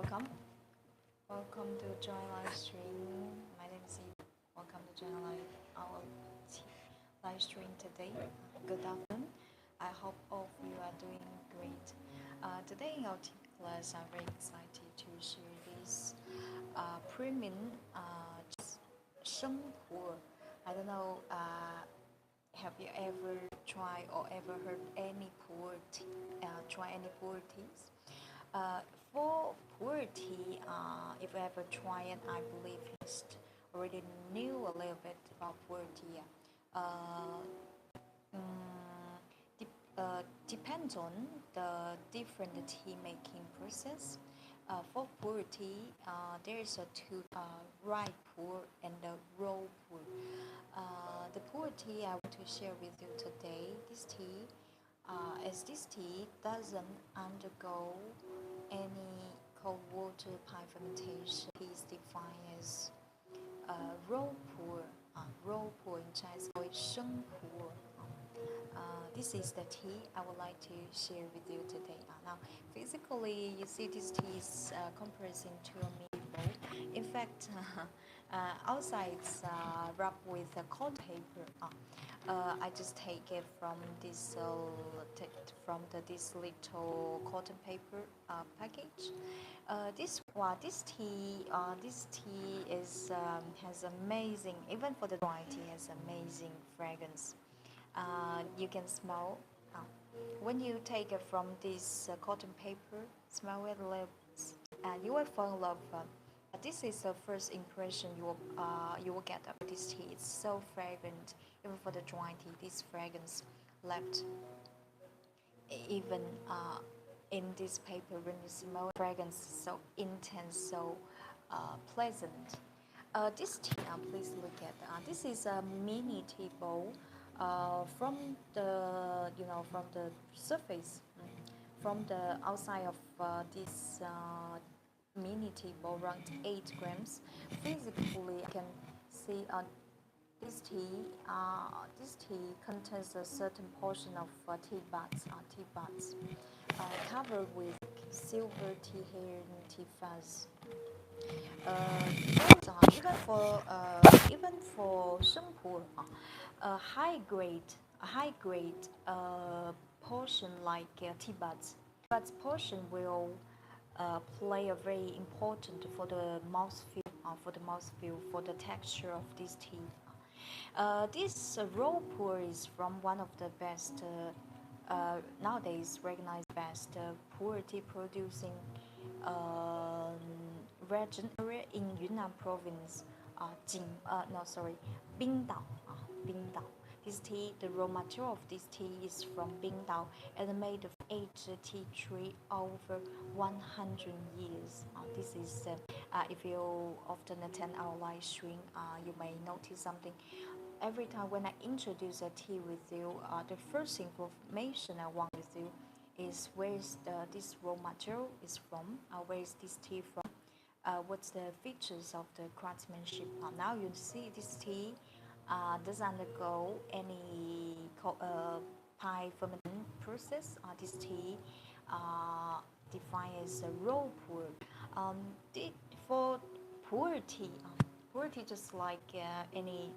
welcome. Welcome to join live stream. My name is Eve. Welcome to join our live stream today. Good afternoon. I hope all of you are doing great. Today in our team class, I'm very excited to share this premium Pu'erh. I don't know. Have you ever tried or ever heard any Pu'erh tea? Try any Pu'erh teas? For Pu'erh tea, if you ever try it, I believe you just already knew a little bit about Pu'erh tea. Depends on the different tea making process. For Pu'erh tea, there is a two ripe Pu'erh and the raw Pu'erh. The Pu'erh tea I want to share with you today, this tea, as this tea doesn't undergo any cold water pine fermentation. It is defined as raw Pu'erh. Raw Pu'erh in Chinese called Sheng Pu'erh. This is the tea I would like to share with you today. Now, physically, you see this tea is compressed into a mini bowl. In fact, outside it's wrapped with a cotton paper. I just take it from this this little cotton paper package. This tea is has amazing, even for the dry tea, has amazing fragrance. You can smell when you take it from this cotton paper. Smell it, and you will fall in love. This is the first impression you will get of this tea. It's so fragrant, even for the dry tea. This fragrance left even in this paper. When you smell it, fragrance is so intense, so pleasant. This tea, please look at. This is a mini tea bowl. From the surface, from the outside of this mini tea bowl, around 8 grams. Physically, I can see this tea contains a certain portion of tea buds, covered with silver tea hair and tea fuzz. Even for Sheng Pu'erh, a high grade portion like tea buds portion will play a very important for the mouthfeel, for the texture of this tea. This raw Pu'erh is from one of the best nowadays recognized best Pu'erh tea producing region area in Yunnan Province. Bingdao. This tea, the raw material of this tea is from Bingdao and made of aged tea tree over 100 years. This is, if you often attend our live stream, you may notice something. Every time when I introduce a tea with you, the first information I want with you is where is this raw material is from, where is this tea from, what's the features of the craftsmanship. Now you see this tea doesn't undergo any pine fermentation process. This tea defined as a raw Pu'erh. For Pu'erh tea just like any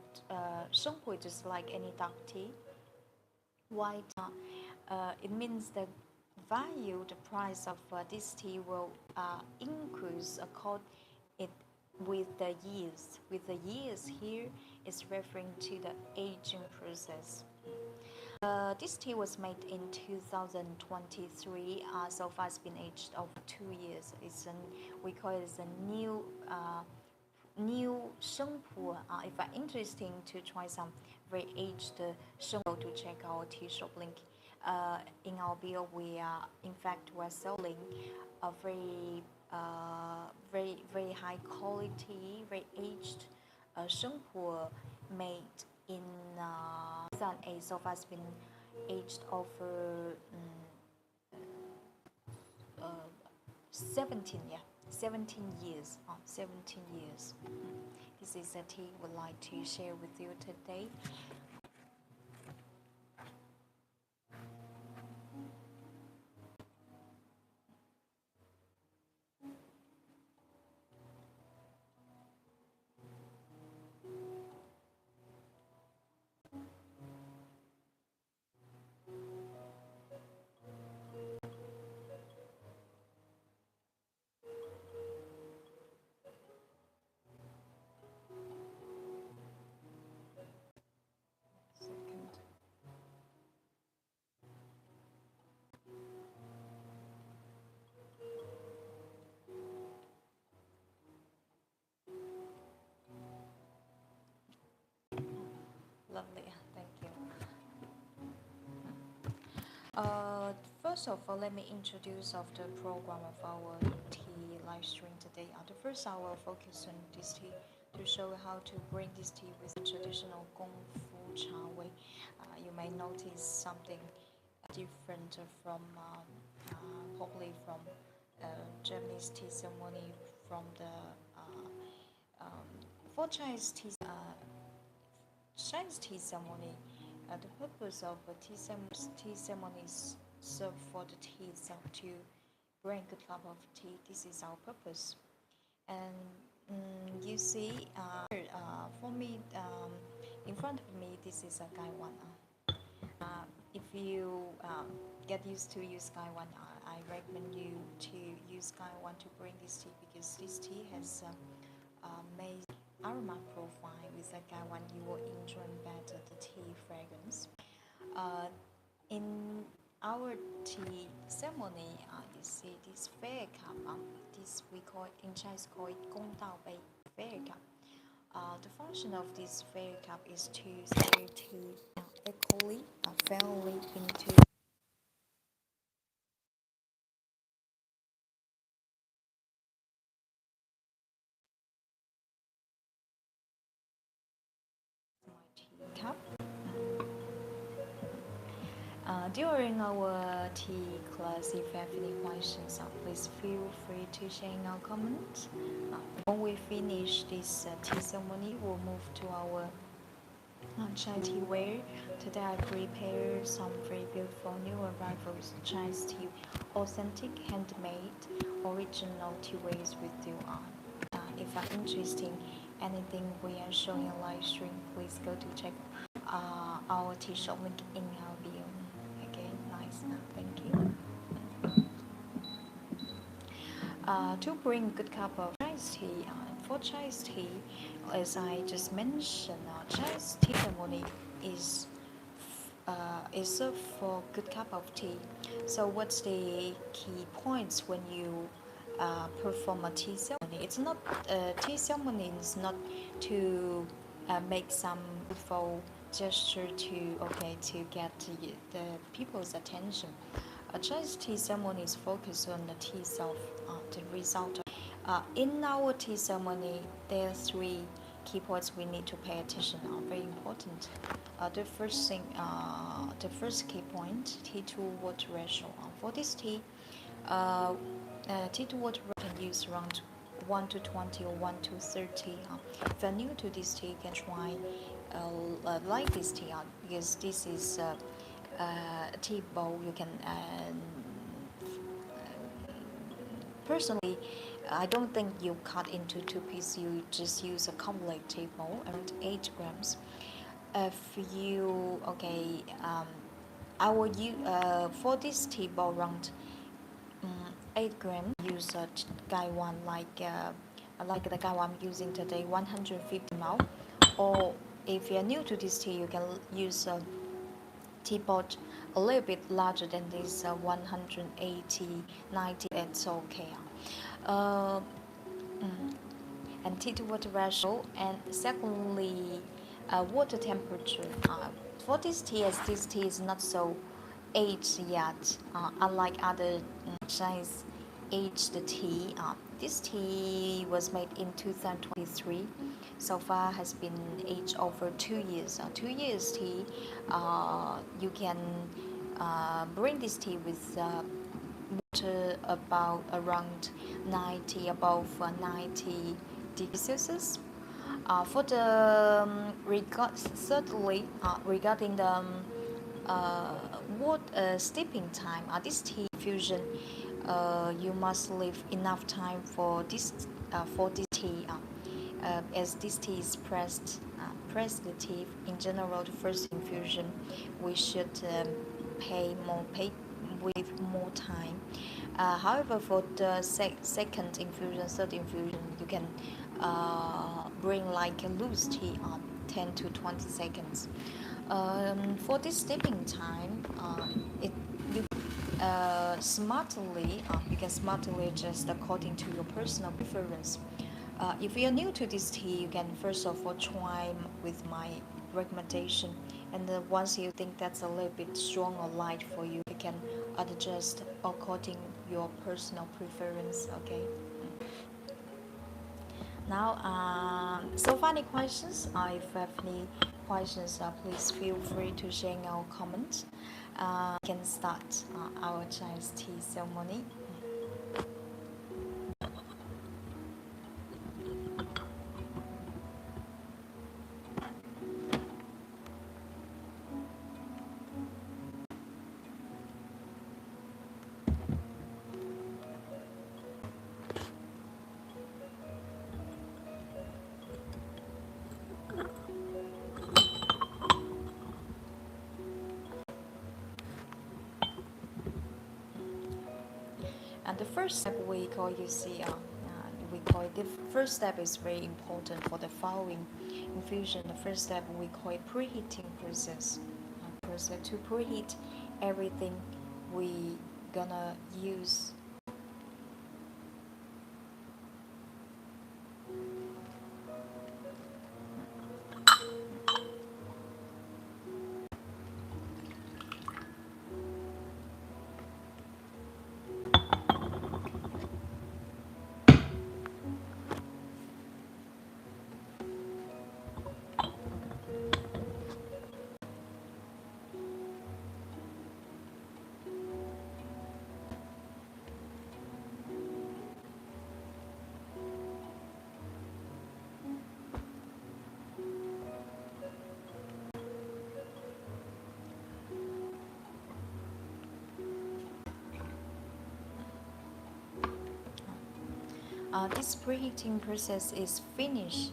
Sheng Pu'erh, just like any dark tea. White, it means the value, the price of this tea will increase according with the years. With the years here is referring to the aging process. This tea was made in 2023. So far it's been aged over 2 years. We call it as a new Sheng Pu'erh. If you're interested to try some very aged Sheng Pu'erh, to check our tea shop link. In our bio, we're selling a very high quality, very aged Sheng Pu'erh made in 2008. So far it's been aged over 17 years. 17 years. This is a tea we'd like to share with you today. Uh, First of all, let me introduce of the program of our tea live stream today. The first I will focus on this tea to show how to bring this tea with the traditional Gong Fu Cha way. You may notice something different from probably from Japanese tea ceremony from the for Chinese tea ceremony. The purpose of a tea ceremony is serve for the tea itself to bring a cup of tea. This is our purpose. And you see, for me, in front of me, this is a Gaiwan. If you get used to use Gaiwan, I recommend you to use Gaiwan to bring this tea because this tea has made aroma profile with a Gaiwan. You will enjoy better the tea fragrance. In our tea ceremony, you see this fair cup. This we call it, in Chinese call it Bingdao fair cup. The function of this fair cup is to stir tea equally, fairly into my tea cup. During our tea class, if you have any questions, please feel free to share in our comments. When we finish this tea ceremony, we'll move to our chai tea wear. Today I prepared some very beautiful new arrivals Chinese tea, authentic, handmade, original tea wares with you on. If you're interested in anything we are showing in live stream, please go to check our tea shop link in our bio. Okay, nice. Thank you. To bring good cup of Chinese tea, for Chinese tea, as I just mentioned, Chinese tea ceremony is served for good cup of tea. So what's the key points when you perform a tea ceremony? It's not tea ceremony is not to make some beautiful gesture to get the people's attention. A Chinese tea ceremony is focused on the tea itself, the result. In our tea ceremony, there are three key points we need to pay attention are very important. The first key point, tea to water ratio. For this tea, tea to water can use around 1 to 20 or 1 to 30. If you're new to this tea, you can try like this tea because this is a tea bowl. You can personally, I don't think you cut into two pieces. You just use a complete tea bowl, around 8 grams. If you I will use for this tea bowl around 8 grams. Use a Gaiwan like the Gaiwan I'm using today, 150 ml. Or if you're new to this tea, you can use a teapot a little bit larger than this 180, 90. It's okay. And tea to water ratio, and secondly, water temperature. For this tea, as this tea is not so aged yet, unlike other Chinese aged tea. This tea was made in 2023. So far has been aged over 2 years. 2 years tea, you can bring this tea with water about around 90, above 90 degrees Celsius. For the regarding the steeping time, this tea infusion, you must leave enough time for this tea. As this tea is press the tea. In general, the first infusion we should pay with more time. However, for the second infusion, third infusion, you can bring like a loose tea on 10 to 20 seconds. For this steeping time, you can smartly adjust according to your personal preference. If you are new to this tea, you can first of all try with my recommendation. And once you think that's a little bit strong or light for you, you can adjust according your personal preference. Okay. Now, so far any questions? If you have any questions, please feel free to share in our comments. We can start our Chinese tea ceremony. And the first step we call, you see, we call it, the first step is very important for the following infusion. The first step we call it preheating process. To preheat everything we gonna use. This preheating process is finished.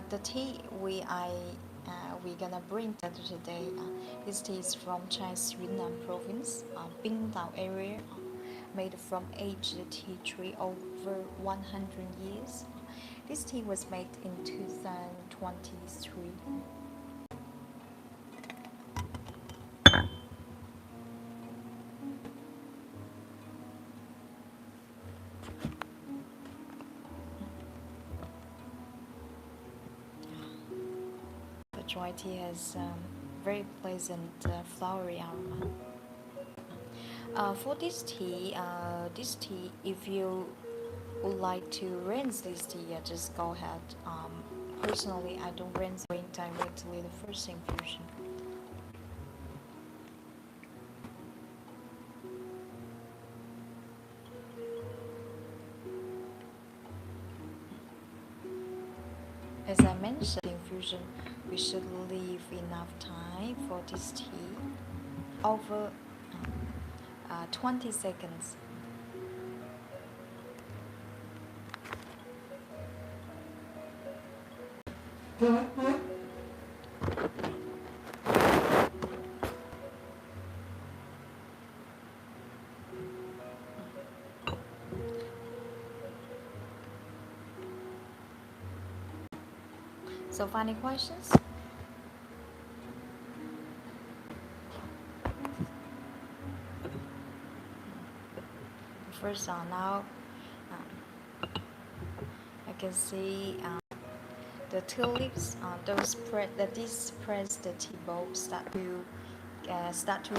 The tea we're gonna bring today. This tea is from China's Yunnan Province, Bingdao area, made from aged tea tree over 100 years. This tea was made in 2023. The dry tea has very pleasant flowery aroma. For this tea, if you would like to rinse this tea, just go ahead. Personally, I don't rinse directly the first infusion. As I mentioned, infusion, we should leave enough time for this tea, over 20 seconds. So, final questions? First, now I can see the tulips. These press the tea bowl start to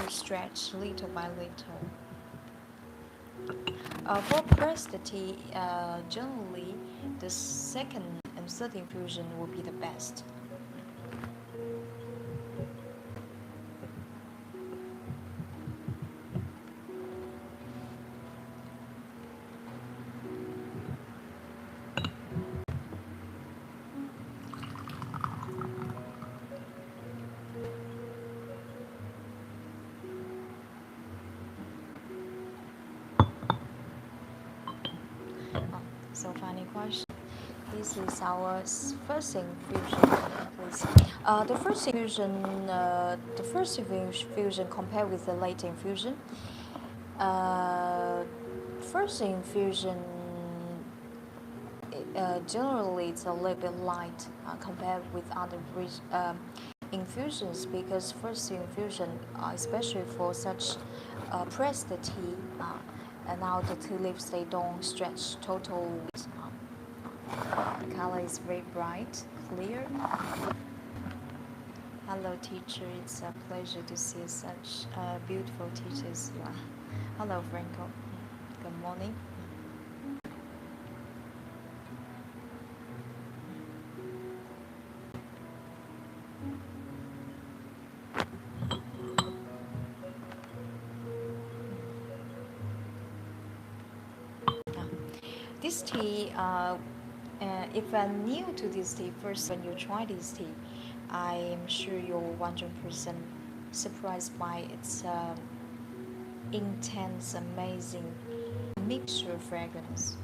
stretch little by little. For pressed tea, generally the second and third infusion will be the best. So, final question. This is our first infusion. Please. The first infusion compared with the late infusion. First infusion generally it's a little bit light compared with other infusions, because first infusion, especially for such pressed tea, and now the tea leaves they don't stretch total. The color is very bright, clear. Hello, teacher. It's a pleasure to see such beautiful teachers. Hello, Franco. Good morning. This tea, if you're new to this tea, first when you try this tea, I am sure you're 100% surprised by its intense, amazing mixture fragrance.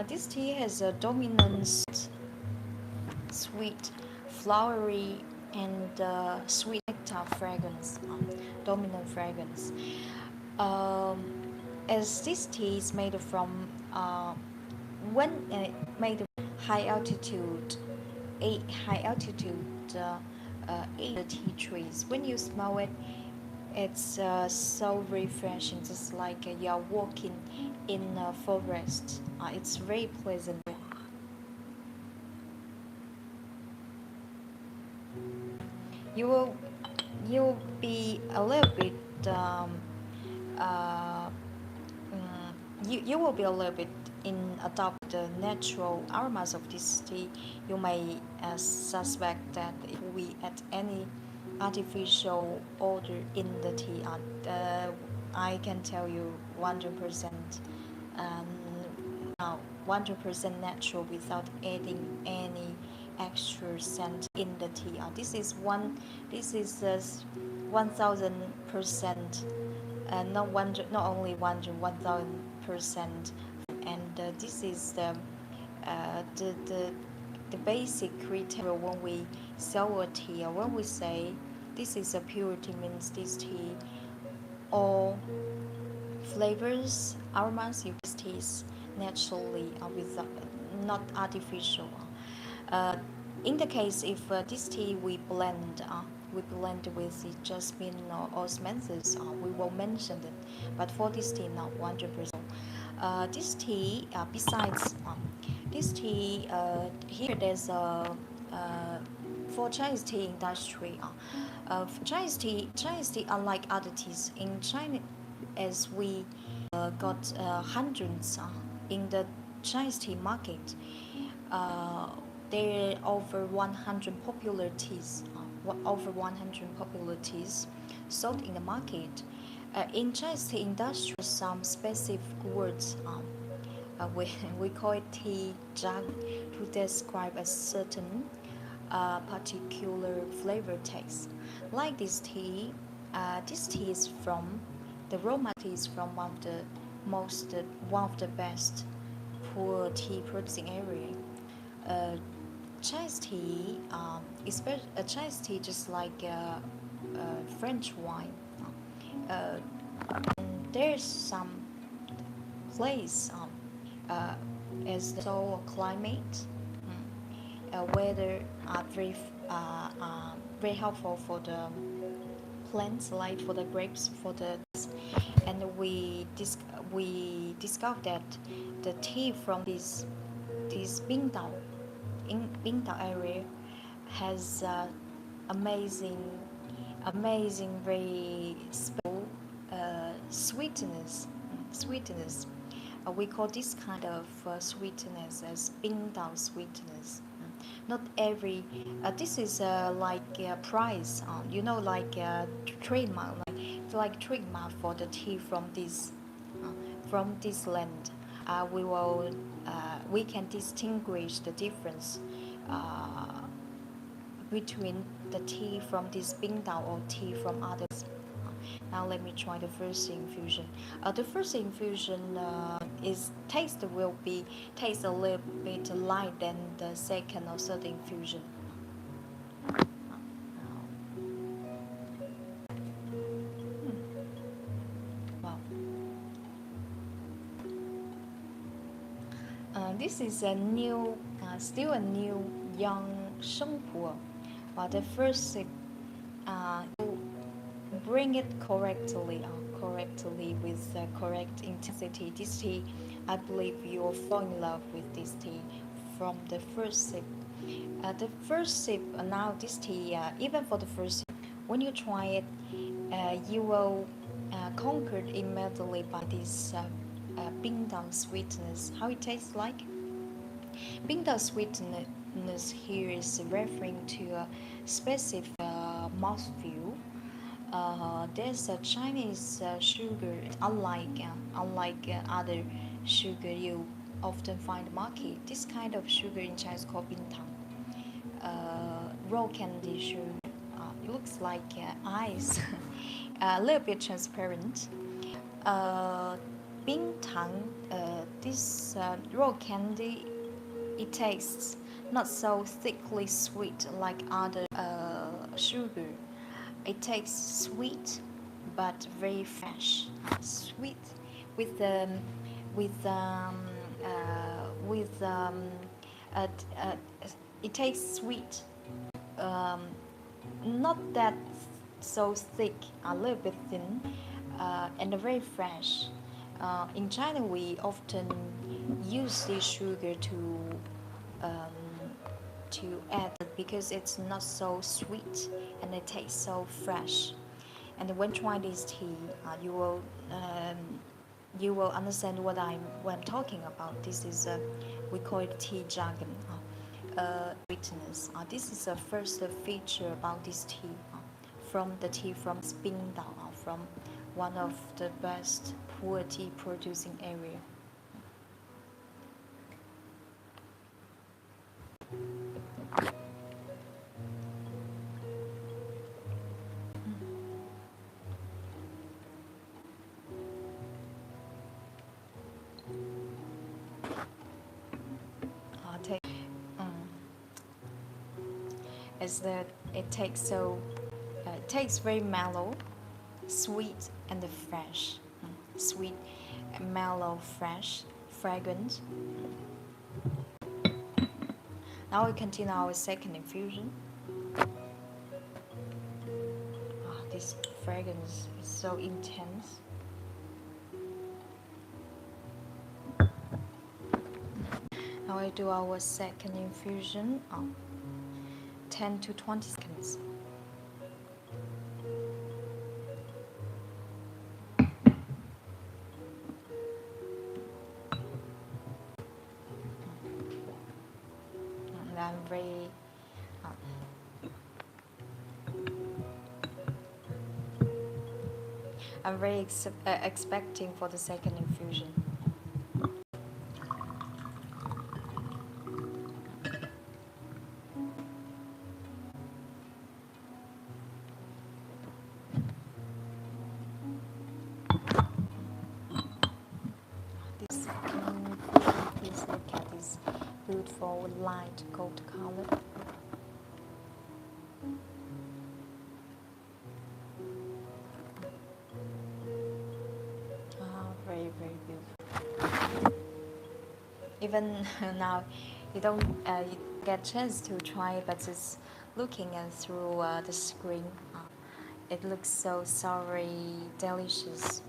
This tea has a dominant sweet, flowery, and sweet nectar fragrance, dominant fragrance. Um, as this tea is made from when made high altitude, high altitude tea trees. When you smell it, it's so refreshing, just like you're walking in a forest. It's very pleasant. You will you'll be a little bit uh, you will be a little bit in adopt the natural aromas of this tea. You may suspect that if we add any artificial odor in the tea, I can tell you 100% um, 100% natural without adding any extra scent in the tea. This is 1000%, not only 1000%, and this is the basic criteria when we sell a tea, or when we say this is a pure tea, means this tea all flavors, aromas you taste naturally, without not artificial. Uh, in the case if this tea we blend with the jasmine or osmanthus, we will mention it. But for this tea, not 100%. This tea, besides this tea, here there's a for Chinese tea industry. Chinese tea, unlike other teas in China, as we got hundreds in the Chinese tea market. There are over 100 popular teas, sold in the market. In Chinese tea industry, some specific words we call it tea jargon to describe a certain particular flavor taste. Like this tea is from the aroma tea is from one of the best Pu'erh tea producing area. Uh, Chinese tea, Chinese tea, just like French wine. And there's some place as the soil climate, weather are very helpful for the plants, like for the grapes, and we discovered that the tea from this Bingdao area has amazing, very special sweetness. We call this kind of sweetness as Bingdao sweetness. Not every. This is like a price. Like trademark, trademark for the tea from this land. We can distinguish the difference between the tea from this Bingdao or tea from others. Now let me try the first infusion. The first infusion will taste a little bit light than the second or third infusion. Wow. This is a new, still a new young Shengpu, but the first sip, you bring it correctly with the correct intensity. This tea, I believe you will fall in love with this tea from the first sip. Now this tea, even for the first sip, when you try it, you will conquered immediately by this Bingdao sweetness. How it tastes like? Bingdao sweetness here is referring to a specific mouthfeel. There's a Chinese sugar, unlike other sugar you often find in the market. This kind of sugar in Chinese called bintang. Raw candy sugar. It looks like ice, a little bit transparent. Bintang, this raw candy, it tastes not so thickly sweet like other sugar. It tastes sweet, but very fresh. Sweet with with with it tastes sweet, not that so thick, a little bit thin, and very fresh. In China, we often use this sugar um, to add because it's not so sweet and it tastes so fresh. And when trying this tea, you will understand what I'm talking about. This is we call it tea jargon. Sweetness. This is the first feature about this tea. From the tea from Bingdao, from one of the best Pu'erh tea producing area. Is that it tastes very mellow, sweet and fresh. Sweet, mellow, fresh, fragrant. Now we continue our second infusion. This fragrance is so intense. Now we do our second infusion. 10 to 20 seconds. And I'm very expecting for the second infusion. Please look at this beautiful light gold color. Very, very beautiful. Even now, you don't get a chance to try it, but just looking through the screen, it looks so soury, delicious.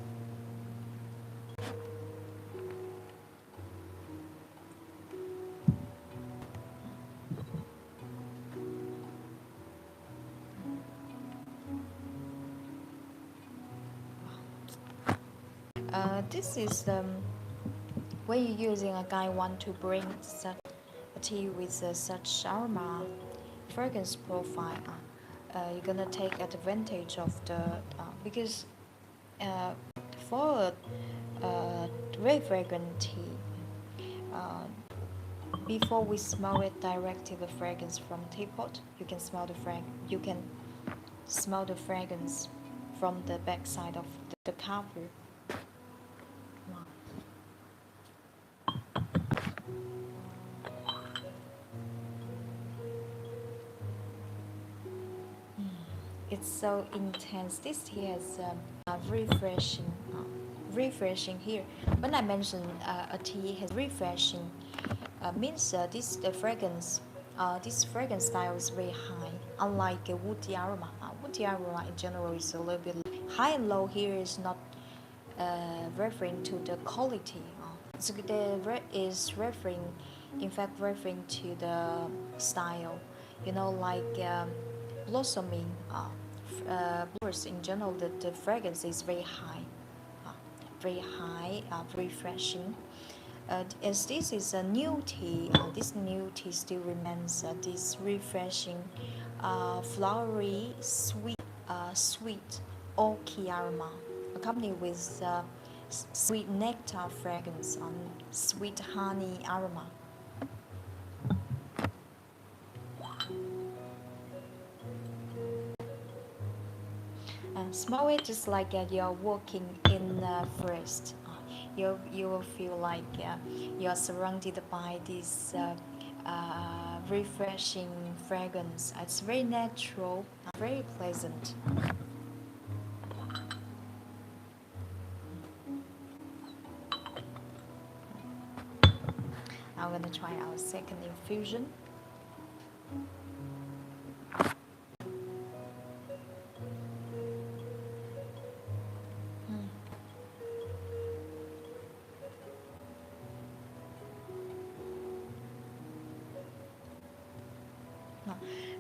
This is when you're using a guy want to bring such a tea with such aroma fragrance profile. You're gonna take advantage of the because for very fragrant tea, before we smell it directly the fragrance from teapot, you can smell the fragrance from the backside of the cover. It's so intense. This tea has refreshing here. When I mentioned a tea has refreshing, Means this fragrance style is very high, unlike a woody aroma. Woody aroma in general is a little bit high and low. Here is not referring to the quality. So is referring, in fact, referring to the style. Like blossoming flowers in general. The fragrance is very high, refreshing. As this is a new tea, this new tea still remains this refreshing, flowery, sweet oaky aroma, accompanied with sweet nectar fragrance and sweet honey aroma. Smell it just like you're walking in the forest. You will feel like you're surrounded by this refreshing fragrance. It's very natural, very pleasant. Now we're gonna try our second infusion.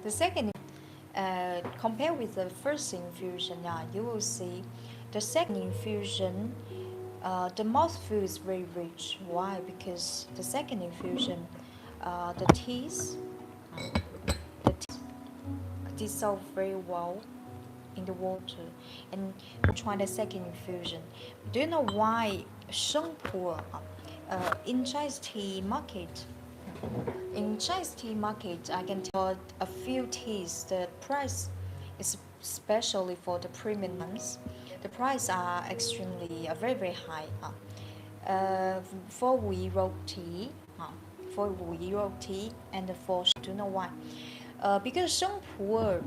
The second, compared with the first infusion, you will see the second infusion, the mouthfeel is very rich. Why? Because the second infusion, the teas dissolve very well in the water, and we try the second infusion. Do you know why Pu'erh in Chinese tea market? In Chinese tea market, I can tell a few teas. The price is especially for the premium ones. The price are extremely very high. For Wu tea, and for do you know why? Because Pu'erh,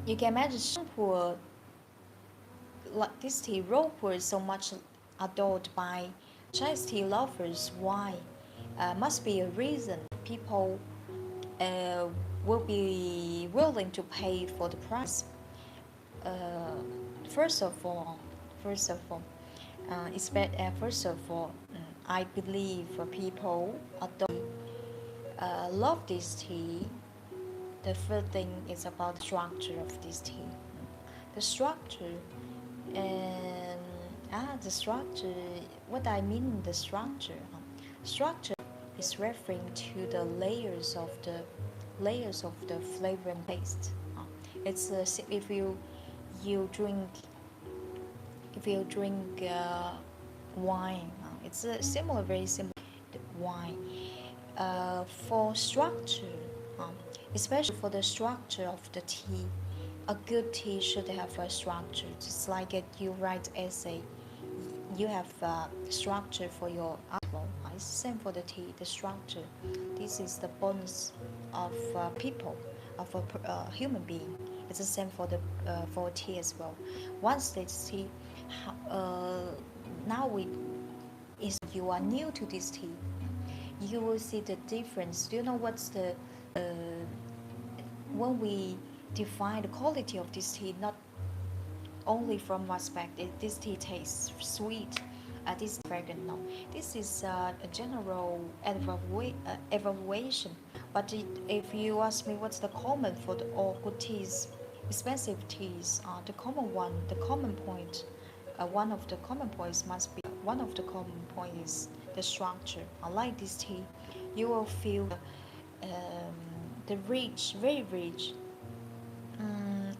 you can imagine Pu'erh, like this tea, Pu'erh is so much adored by Chinese tea lovers. Why? Must be a reason people will be willing to pay for the price. First of all, I believe people love this tea. The first thing is about the structure of this tea. The structure, and the structure. What I mean, the structure. Structure is referring to the layers of the flavor and taste. It's if you drink wine, it's similar, very similar to wine. For structure, especially for the structure of the tea, a good tea should have a structure. Just like you write essay, you have structure for your article. It's the same for the tea, the structure. This is the bonus of people, of a human being. It's the same for tea as well. Once this tea, if you are new to this tea, you will see the difference. Do you know what's the when we define the quality of this tea, not only from one aspect, this tea tastes sweet, this is fragrant. No, this is a general evaluation. But if you ask me what's the common for all good teas, expensive teas, the common point, one of the common points is the structure. Unlike this tea, you will feel the rich, very rich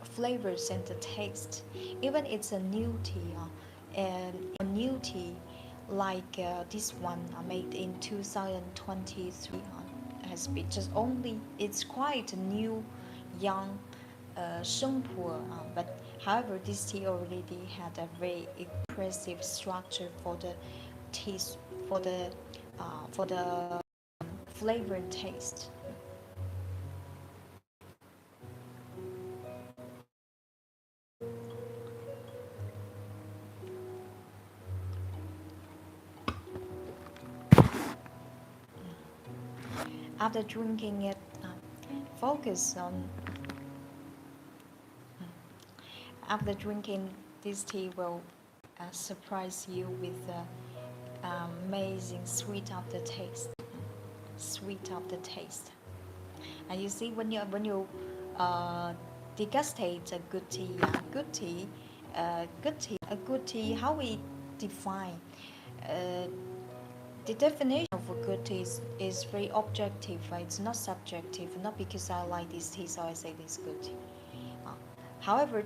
flavors and the taste. Even it's a new tea, and a new tea like this one made in 2023 has been it's quite a new, young Pu'erh, but however this tea already had a very impressive structure for the taste, for the flavor and taste. After drinking it, focus on. After drinking this tea will surprise you with the amazing sweet aftertaste. Sweet aftertaste. And you see, when you degustate a good tea, a good tea. How we define uh, the definition of a good tea is very objective. It's not subjective. Not because I like this tea, so I say this good tea. However,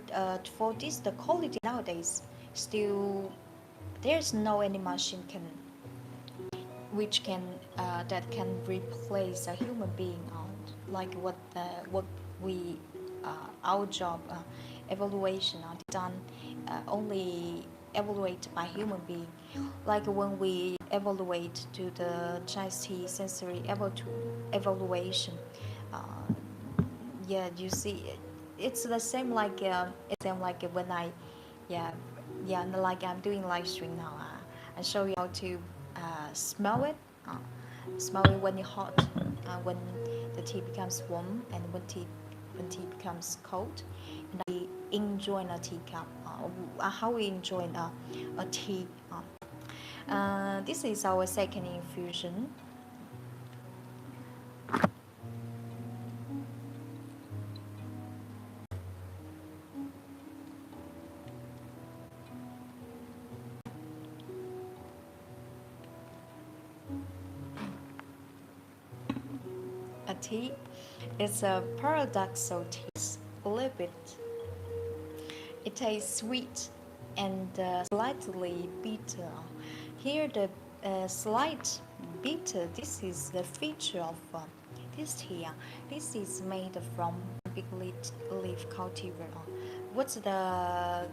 for this, the quality nowadays still there's no any machine that can replace a human being. Like what we our job evaluation are done only evaluate by human being. Like when we evaluate to the Chinese tea sensory evaluation. Yeah, you see, it's the same like when I, yeah, like I'm doing live stream now. I show you how to smell it. Smell it when it's hot, when the tea becomes warm, and when tea becomes cold. And I enjoy a teacup. How we enjoy a tea. This is our second infusion. A tea is a paradoxal taste, a little bit. It tastes sweet and slightly bitter. Here, the slight bitter. This is the feature of this tea. This is made from big leaf cultivar. What's the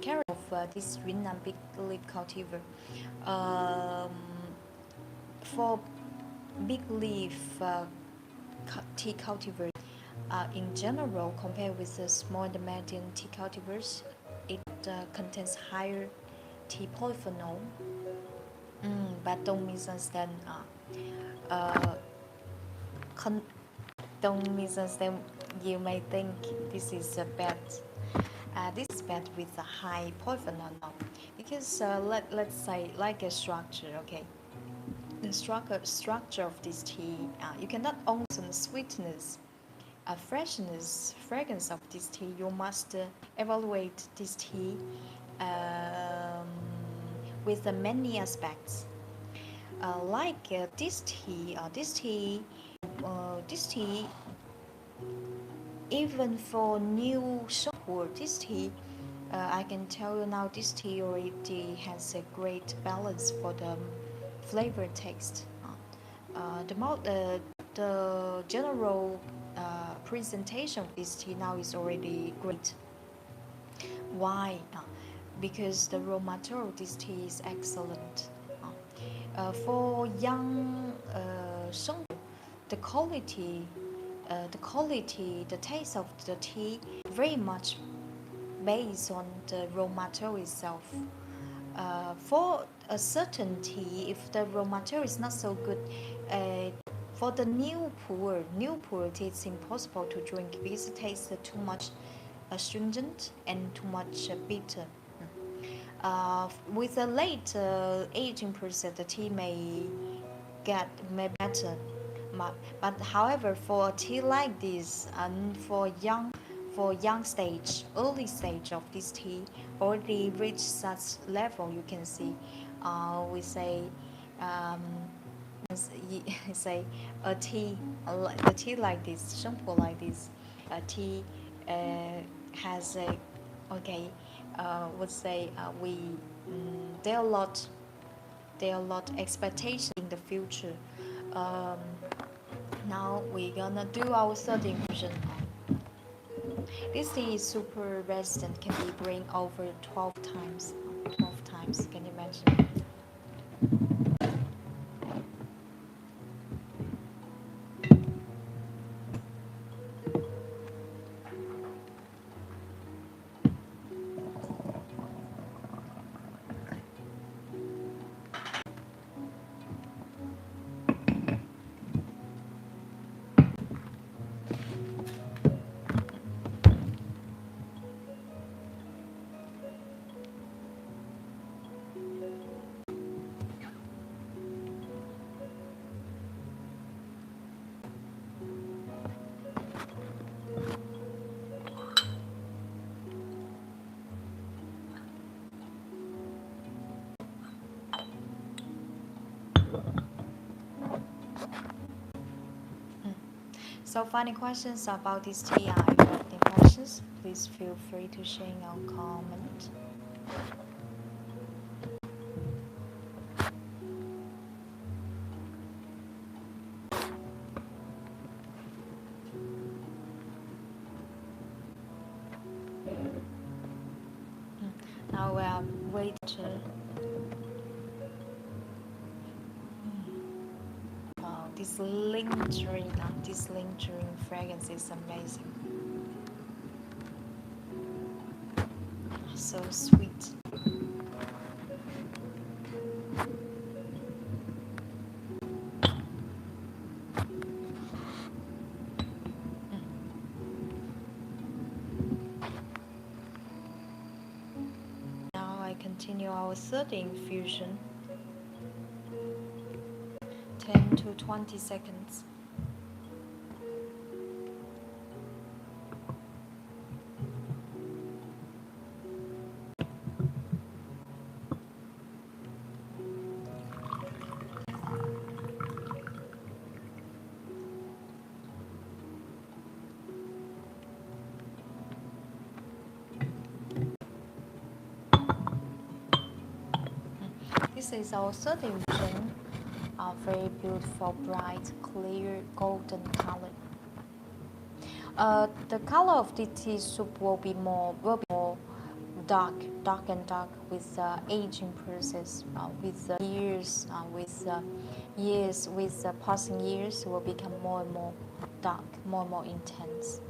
character of this Yunnan big leaf cultivar? For big leaf tea cultivars, in general, compared with the small and medium tea cultivars, it contains higher tea polyphenol. But don't misunderstand. Don't misunderstand. You may think this is a bad. This is bad with a high polyphenol, because let's say like a structure. Okay. The structure of this tea, you cannot own some sweetness, freshness, fragrance of this tea. You must evaluate this tea with many aspects. Like this tea, even for new shampoo, this tea, I can tell you now, this tea already has a great balance for the flavor taste. The general presentation of this tea now is already great. Why? Because the raw material of this tea is excellent. For young the quality, the taste of the tea very much based on the raw material itself. For a certain tea, if the raw material is not so good, for the new Pu'erh tea, it's impossible to drink because it tastes too much astringent and too much bitter. With a late aging process, the tea may better. But however, for a tea like this, and for young stage, early stage of this tea, already reached such level, you can see. We say, say a tea like this, shampoo like this, a tea has a okay. Would say there are a lot expectation in the future. Now we're gonna do our third infusion. This tea is super resistant, can be brewed over 12 times. 12 times, can you imagine? So, final questions about this tea. If you have any questions, please feel free to share your comment. Now we are waiting. Wow, this lingering fragrance is amazing. So sweet. Now I continue our third infusion. 10 to 20 seconds. This is our third infusion. Very beautiful, bright, clear, golden color. The color of the tea soup will be more dark and dark with aging process. With passing years, will become more and more dark, more and more intense.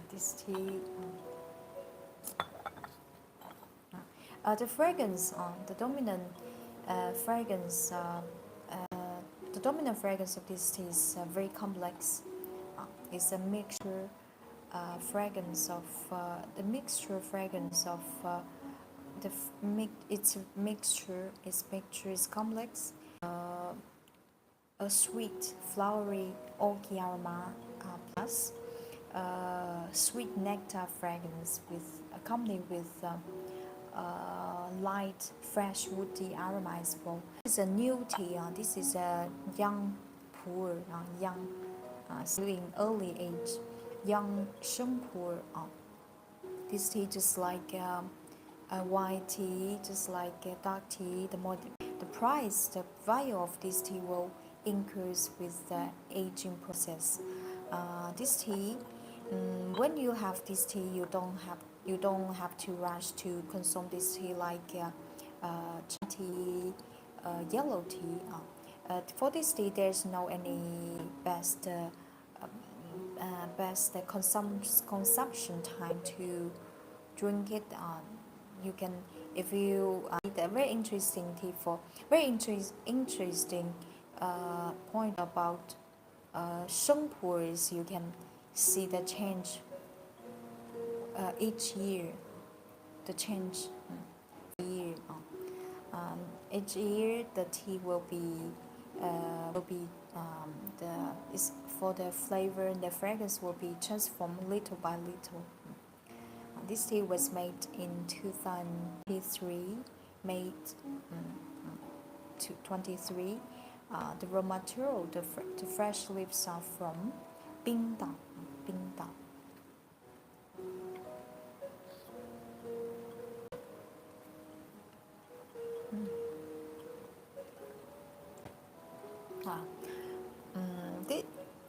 This tea. The fragrance, the dominant fragrance, the dominant fragrance of this tea is very complex. It's a mixture fragrance of the mixture fragrance of its mixture. Its mixture is complex. A sweet, flowery, oaky aroma plus sweet nectar fragrance accompanied with light, fresh, woody aroma as well. This is a new tea. This is a young Pu'erh, young, still in early age, young Sheng Pu'erh. This tea just like a white tea, just like a dark tea. The price, the value of this tea will increase with the aging process. This tea, when you have this tea, you don't have to rush to consume this tea like tea, yellow tea. For this tea, there's no any best consumption time to drink it. You can, if you eat a very interesting tea for very interesting point about Sheng Pu'erh is you can see the change each year. The change year. Each year the tea will be for the flavor and the fragrance will be transformed little by little. This tea was made in 2023. Made 23. The raw material, the fresh leaves are from Bingdao.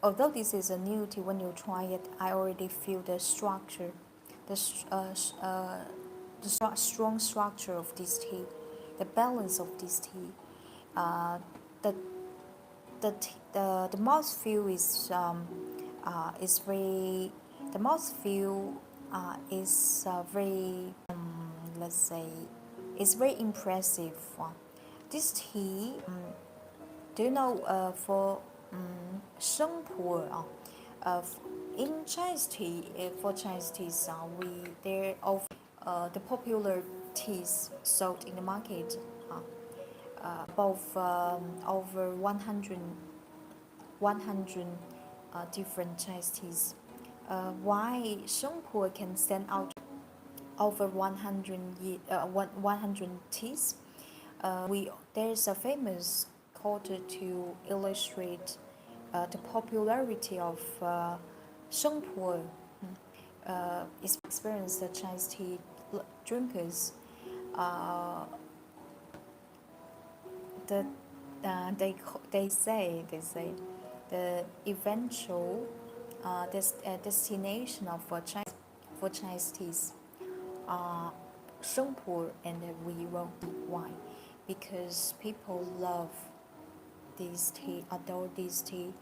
Although this is a new tea, when you try it, I already feel the structure, the strong structure of this tea, the balance of this tea. The mouthfeel is very. The mouthfeel is very. Let's say, it's very impressive. This tea, do you know for Sheng Pu'erh, in Chinese tea, for Chinese teas, we there of the popular teas sold in the market, above over 100 different Chinese teas. Why Sheng Pu'erh can stand out over 100 teas? There's a famous quote to illustrate the popularity of Sheng Pu'erh. Experienced the Chinese tea drinkers. Uh, the, they say the eventual destination of for Chinese teas are Sheng Pu'erh and we will why, because people love this tea, adore this tea,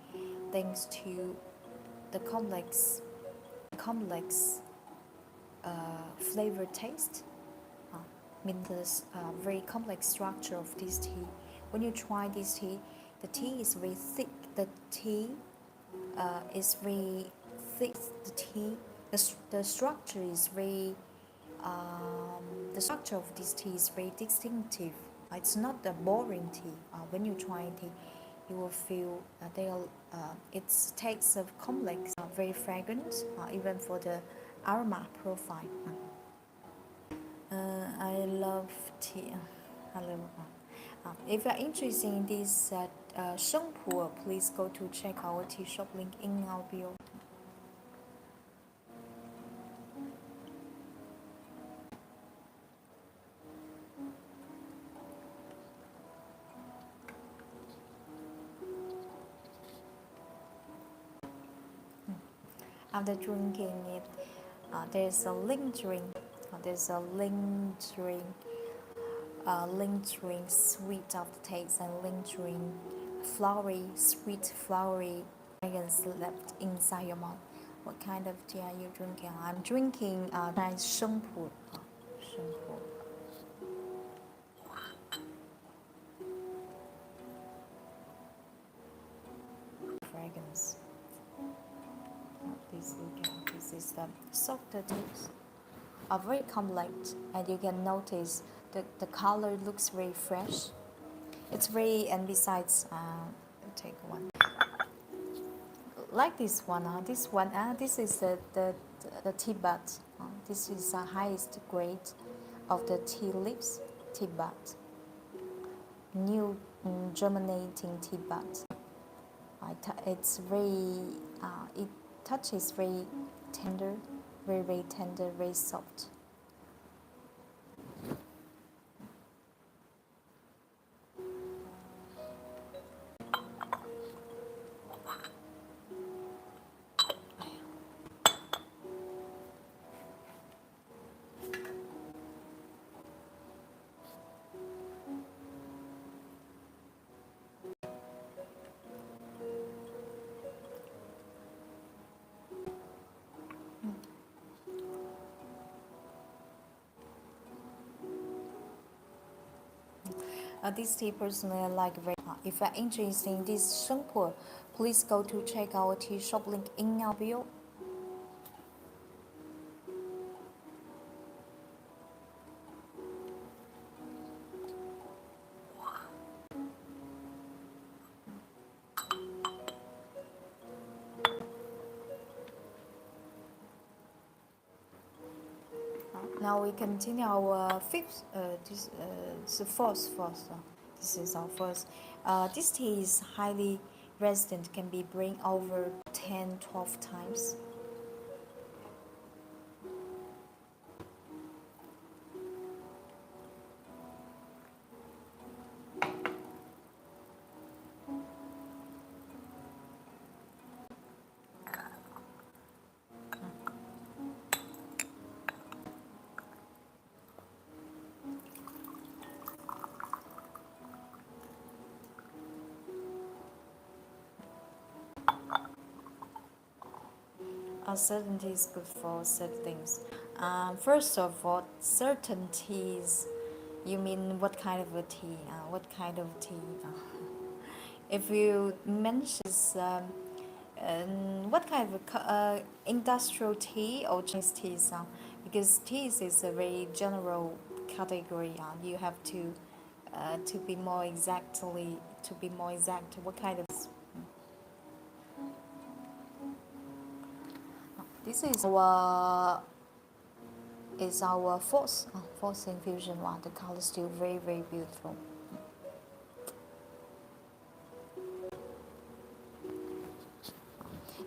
thanks to the complex flavor taste, means the very complex structure of this tea. When you try this tea, the tea is very thick. The tea is very thick. The structure is very the structure of this tea is very distinctive. It's not a boring tea. When you try tea, you will feel it takes a complex, very fragrant, even for the aroma profile. I love tea. If you are interested in this Sheng Pu'erh, please go to check our tea shop link in our bio. After drinking it, there's a lingering sweet aftertaste and lingering sweet flowery fragrance left inside your mouth. What kind of tea are you drinking? I'm drinking nice Sheng Pu'erh. Fragrance. This is the softer taste. Very complex, and you can notice the color looks very fresh. It's very, and besides, take one like this one. This is the tea bud. This is the highest grade of the tea leaves, tea bud. New germinating tea bud. It's very. It touches very tender, very tender, very soft. This tea personally I like very much. If you are interested in this Sheng Pu'erh, please go to check our tea shop link in our bio. Now we continue our fourth. This is our first. This tea is highly resistant, can be brewed over 10-12 times. Uncertainty is good for certain things. First of all, certain teas You mean what kind of a tea? What kind of tea? If you mention what kind of industrial tea or Chinese teas, because teas is a very general category. You have to be more exact. What kind of this is our fourth infusion one. The color is still very very beautiful.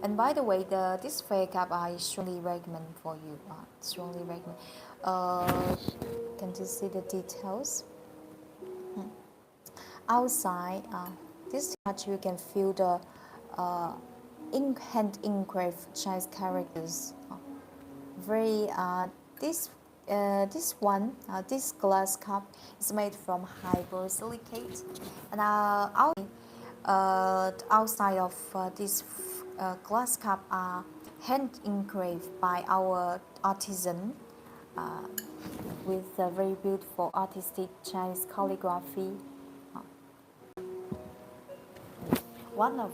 And by the way, this fair cup I strongly recommend for you. Strongly recommend. Can you see the details? Outside, this much you can feel the hand engraved Chinese characters. Very this this glass cup is made from high borosilicate, and outside of this glass cup are hand engraved by our artisan with a very beautiful artistic Chinese calligraphy. One of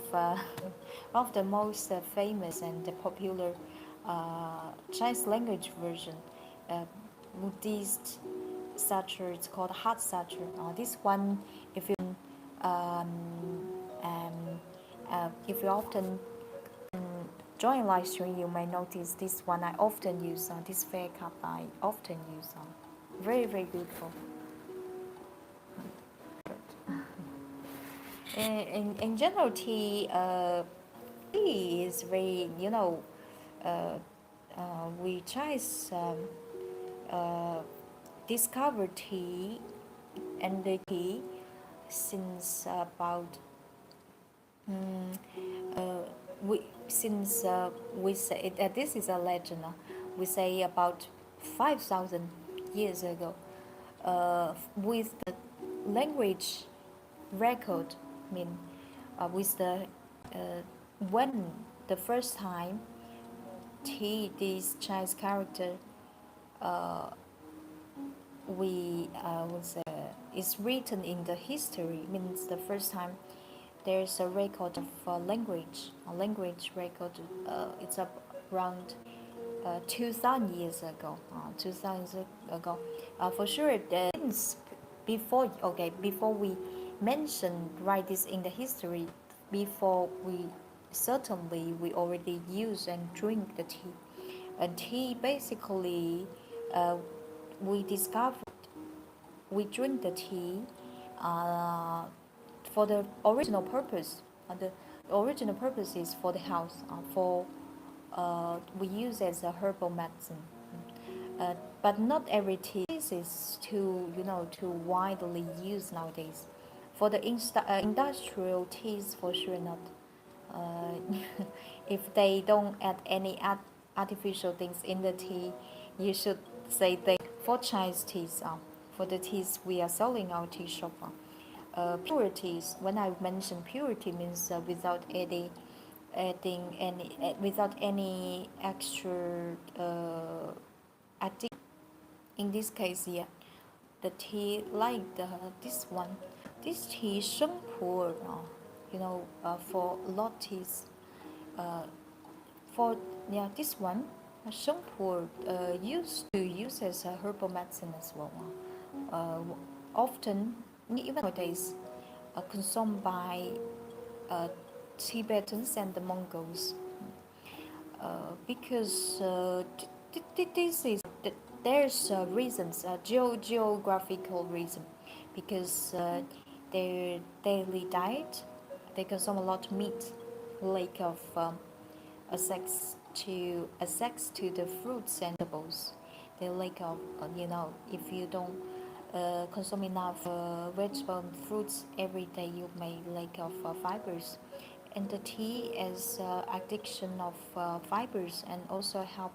one of the most famous and popular Chinese language version Buddhist satire. It's called heart satire. This one, if you if you often join live stream, you may notice this one. I often use this fair cup. I often use very very beautiful. In general, tea is very we Chinese discover tea and the tea since about we say this is a legend. We say about 5,000 years ago, with the language record. With the when the first time tea, this Chinese character, we is written in the history. Means the first time there's a record of a language record. It's around 2,000 years ago. 2,000 years ago. For sure, before we mention write this in the history, before we already use and drink the tea. And tea basically we drink the tea for the original purpose. The original purpose is for the health. We use as a herbal medicine. But not every tea is too widely used nowadays. For the industrial teas, for sure not. If they don't add any artificial things in the tea, you should say they. For Chinese teas, for the teas we are selling our tea shop, pure teas. When I mention purity, means without without any extra addition. In this case, yeah, the tea like this one. This tea Sheng Pu'erh, for a lot teas. For this one, Sheng Pu'erh used to use as a herbal medicine as well. Often, even nowadays, consumed by Tibetans and the Mongols, because there's reasons, geographical reason, because their daily diet, they consume a lot of meat, lack of access to the fruits and vegetables. They lack of if you don't consume enough vegetable and fruits every day, you may lack of fibers. And the tea is addiction of fibers, and also help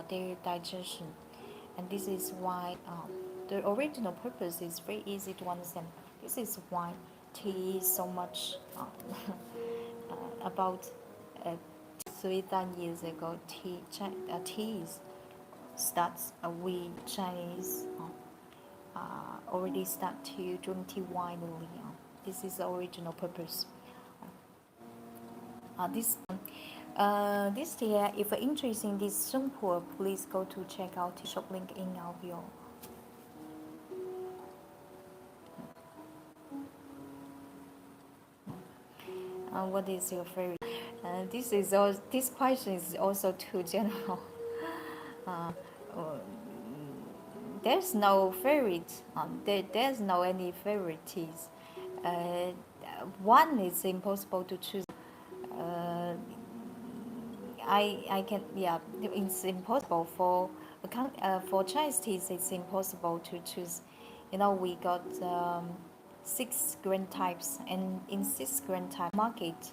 their digestion. And this is why the original purpose is very easy to understand. This is why tea is so much about 3,000 years ago. Teas starts we Chinese already start to drink tea widely. This is the original purpose. This tea, if you're interested in this Pu'erh, please go to check out the shop link in our bio. What is your favorite? This question is also too general. Uh, there's no favorite. There's no any favorite teas. One is impossible to choose. I can, yeah, it's impossible for Chinese teas. It's impossible to choose. We got 6 grain types, and in 6 grain type market,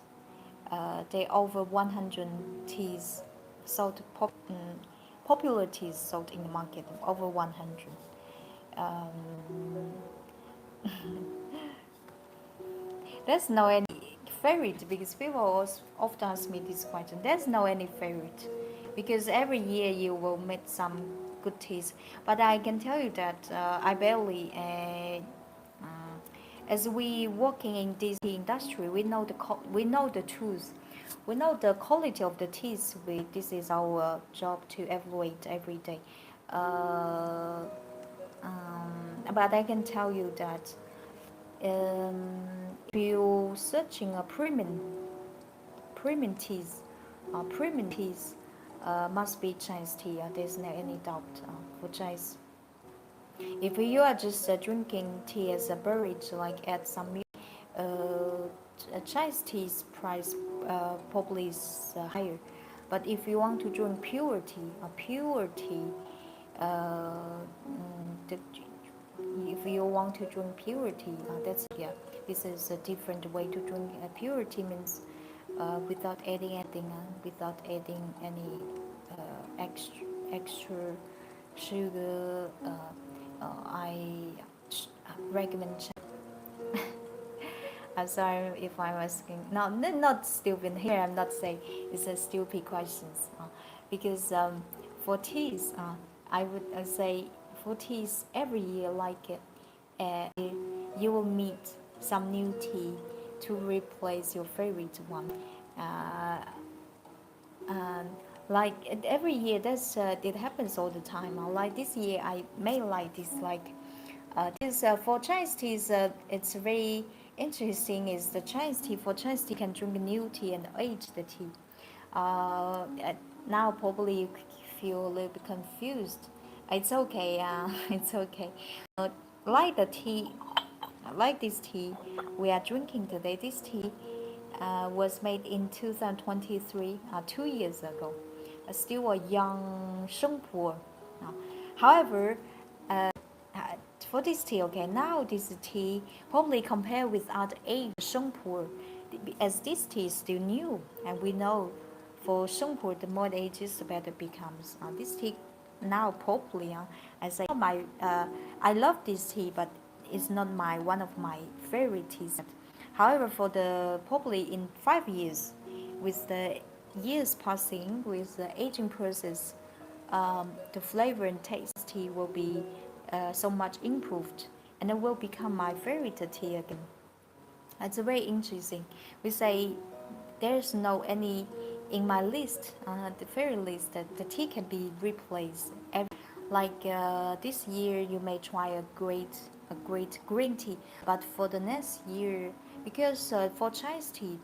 there are over 100 teas sold, popular teas sold in the market, over 100. There's no any favorite, because people often ask me this question. There's no any favorite, because every year you will meet some good teas. But I can tell you that I barely, as we working in this industry, we know the truth. We know the quality of the teas. This is our job to evaluate every day. But I can tell you that if you're searching a premium teas, must be Chinese tea. There's no any doubt for Chinese. If you are just drinking tea as a beverage, like add some milk, Chinese tea's price probably is higher. But if you want to drink pure tea, if you want to drink pure tea, this is a different way to drink. Pure tea means without adding anything, without adding any extra sugar. I recommend. I'm sorry if I'm asking. No, not stupid. Here I'm not saying it's a stupid questions. Because for teas, I would say for teas every year, like you will meet some new tea to replace your favorite one. Like every year, it happens all the time. Like this year, I may like this. This for Chinese teas, it's very interesting. Is the Chinese tea for Chinese tea can drink new tea and aged tea. Now probably you feel a little bit confused. It's okay. It's okay. Like the tea, like this tea we are drinking today. This tea was made in 2023, 2 years ago. Still a young Pu'erh. However, for this tea, okay, now this tea probably compared with other aged Pu'erh, as this tea is still new, and we know for Pu'erh, the more it ages, the better it becomes. This tea now probably, I say I love this tea, but it's not one of my favorite teas. However, for the probably in 5 years, with the years passing, with the aging process, the flavor and taste tea will be so much improved, and it will become my favorite tea again. It's very interesting. We say there's no any in my list, the favorite list, that the tea can be replaced. This year, you may try a great green tea, but for the next year, because for Chinese tea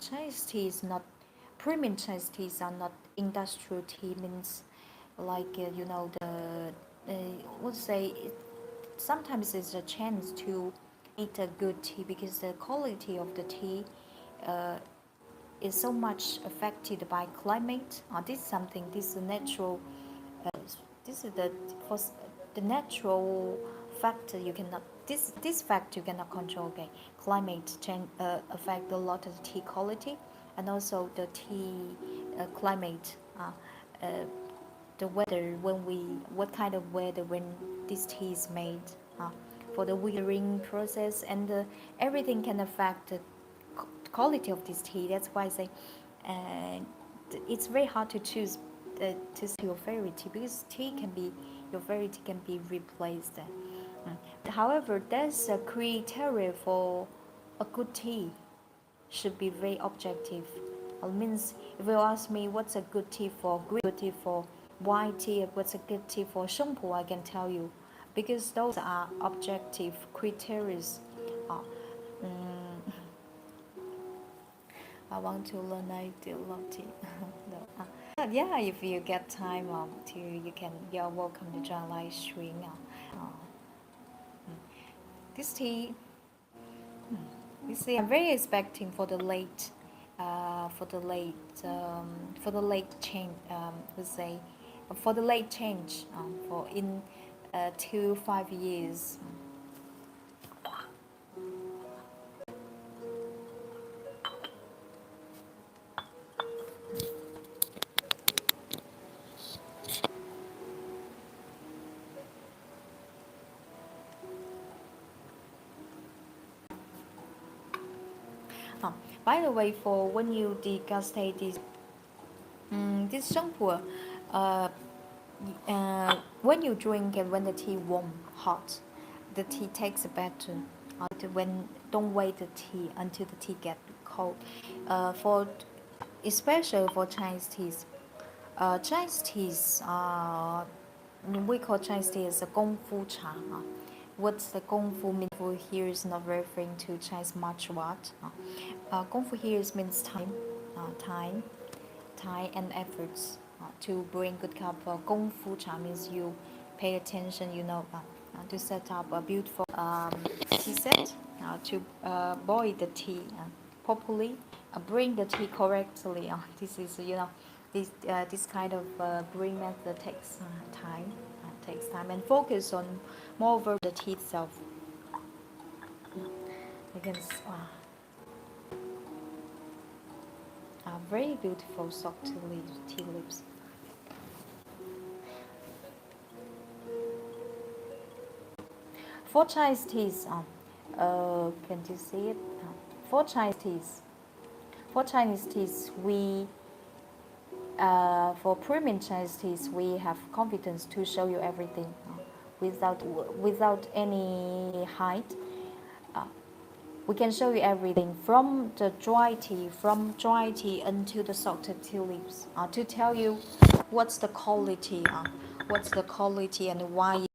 is not premium. Chinese teas are not industrial tea. Means would say sometimes it's a chance to eat a good tea, because the quality of the tea is so much affected by climate. This is something. This is a natural. This is the natural factor you cannot. This fact you cannot control. Okay, climate change affect a lot of tea quality, and also the tea climate. The weather what kind of weather when this tea is made, for the withering process, and everything can affect the quality of this tea. That's why I say it's very hard to choose to sell your favorite tea, because your favorite tea can be replaced. However, there's a criteria for a good tea. Should be very objective. It means if you ask me what's a good tea for green, good tea for white tea, what's a good tea for shampoo, I can tell you, because those are objective criteria. I want to learn. I do love tea. No. But yeah, if you get time you're welcome to join live stream. This tea. You see, I'm very expecting for the late, change. Let's say, for the late change. For in 2-5 years. By the way, for when you degustate this shampoo, when you drink it, when the tea warm, hot, the tea takes better. Don't wait the tea until the tea get cold. Especially for Chinese teas. Chinese teas, we call Chinese tea as a Gong Fu Cha. What's the Gong Fu mean? Here is not referring to Chinese martial art. Gong Fu here means time and efforts to bring good cup. Gong Fu Cha means you pay attention, to set up a beautiful tea set, to boil the tea properly, bring the tea correctly. This is this kind of brewing method takes time. Takes time and focus on moreover the tea itself. Very beautiful soft tea leaves. For Chinese teas, can you see it? For Chinese teas, we for premium Chinese teas, we have confidence to show you everything without any hide. We can show you everything from dry tea until the salted tea leaves, to tell you what's the quality and why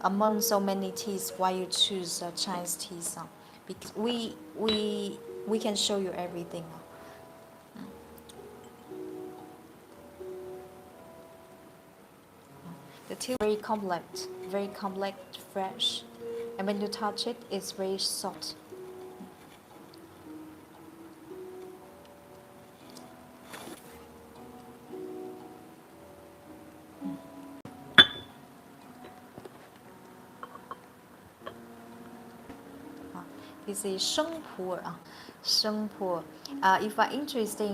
among so many teas why you choose Chinese teas. Because we can show you everything. The tea very complex, fresh, and when you touch it, it's very soft. This is Sheng Pu'erh. If you're interested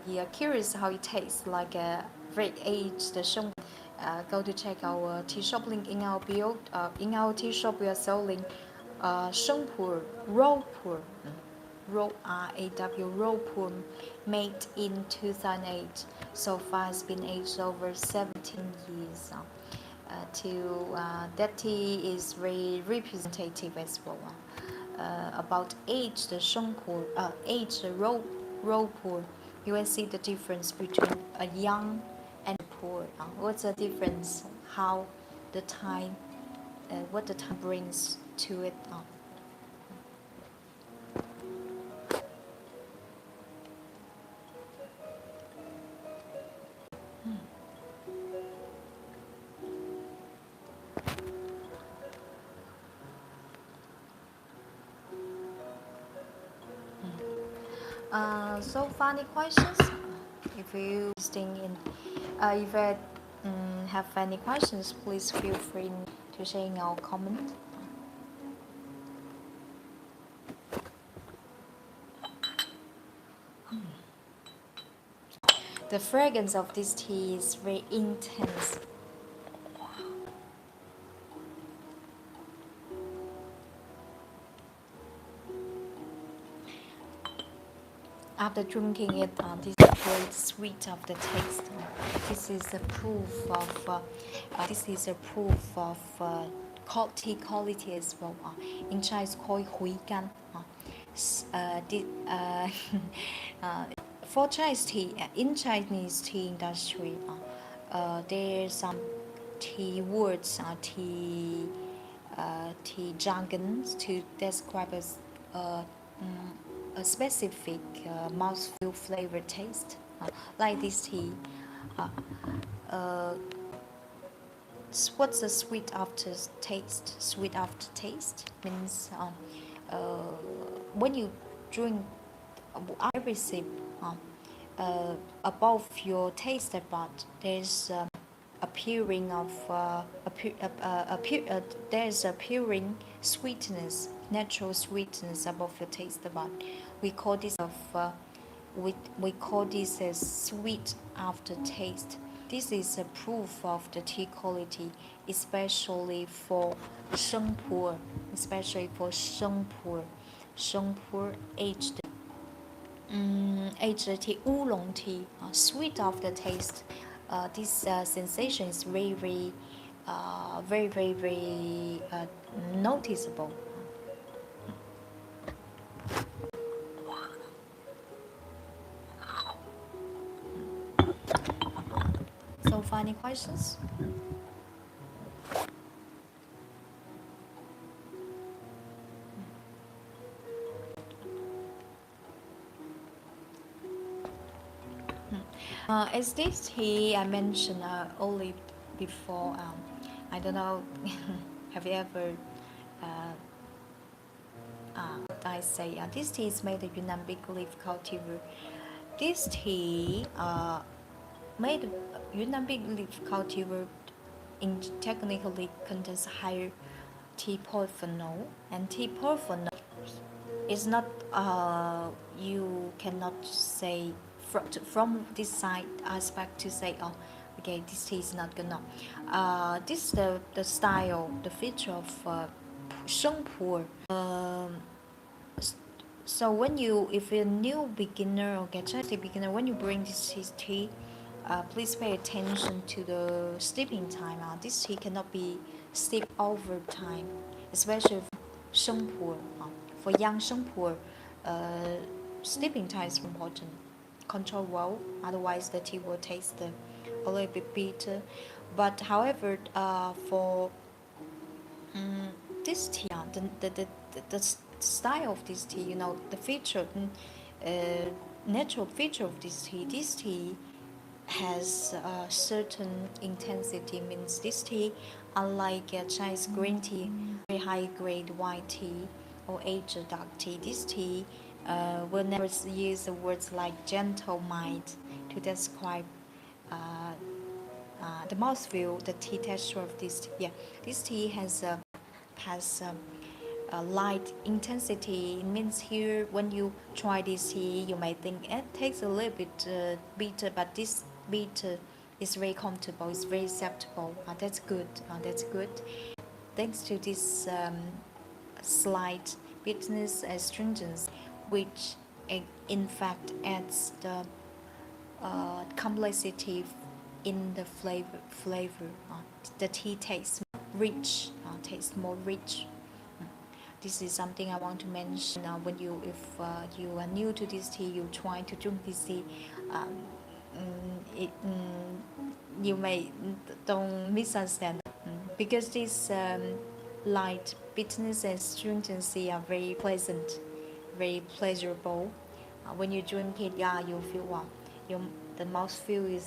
you're curious how it tastes, like a very aged Sheng, go to check our tea shop link in our bio. In our tea shop, we are selling Sheng Pu'erh, raw Pu'erh, raw Pu'erh, made in 2008. So far, it's been aged over 17 years. That tea is very representative as well. About aged Sheng Pu'erh, aged raw Pu'erh, you will see the difference between a young and Pu'erh. What's the difference? How the time, what the time brings to it. So far, any questions? If you have any questions, please feel free to share in our comment. The fragrance of this tea is very intense. After drinking it, this is very sweet of the taste. This is a proof of tea quality as well. In Chinese, called hui gan. For Chinese tea, in Chinese tea industry, there's some tea words, tea jargons to describe a specific mouthfeel flavor taste. Like this tea, what's the sweet after taste? Sweet after taste means when you drink every sip, above your taste bud, there's appearing of there's appearing sweetness, natural sweetness above your taste bud. We call this we call this as sweet aftertaste. This is a proof of the tea quality, especially for Sheng Pu'erh, aged tea, oolong tea, sweet aftertaste. This sensation is very noticeable. So, final questions? As this tea I mentioned only before, I don't know, have you ever, I say, this tea is made of Yunnan big leaf cultivar. This tea made of Yunnan big leaf cultivar technically contains higher tea polyphenol, and tea polyphenol is not, you cannot say from this side aspect to say, oh, okay, this tea is not good. No, this is the style, the feature of Sheng Pu'erh. So if you're a new beginner or get Chinese beginner, when you bring this tea, please pay attention to the steeping time. This tea cannot be steeped over time, especially for Sheng Pu'erh. For young Sheng Pu'erh, steeping time is important. Control well, otherwise the tea will taste a little bit bitter. But however, for this tea, the style of this tea, the feature, natural feature of this tea has a certain intensity. Means this tea, unlike Chinese green tea, very high grade white tea or aged dark tea, this tea will never use the words like gentle, mild to describe the mouthfeel, the tea texture of this tea. Yeah, this tea has a light intensity. It means here when you try this tea, you may think it takes a little bit bitter, but this bitter is very comfortable. It's very acceptable. That's good. That's good. Thanks to this slight bitterness and astringency, which in fact adds the complexity in the flavor. The tea tastes rich, tastes more rich. This is something I want to mention. If you are new to this tea, you try to drink this tea, you may don't misunderstand, because this light bitterness and stringency are very pleasant, very pleasurable. When you drink it, you feel the mouthfeel is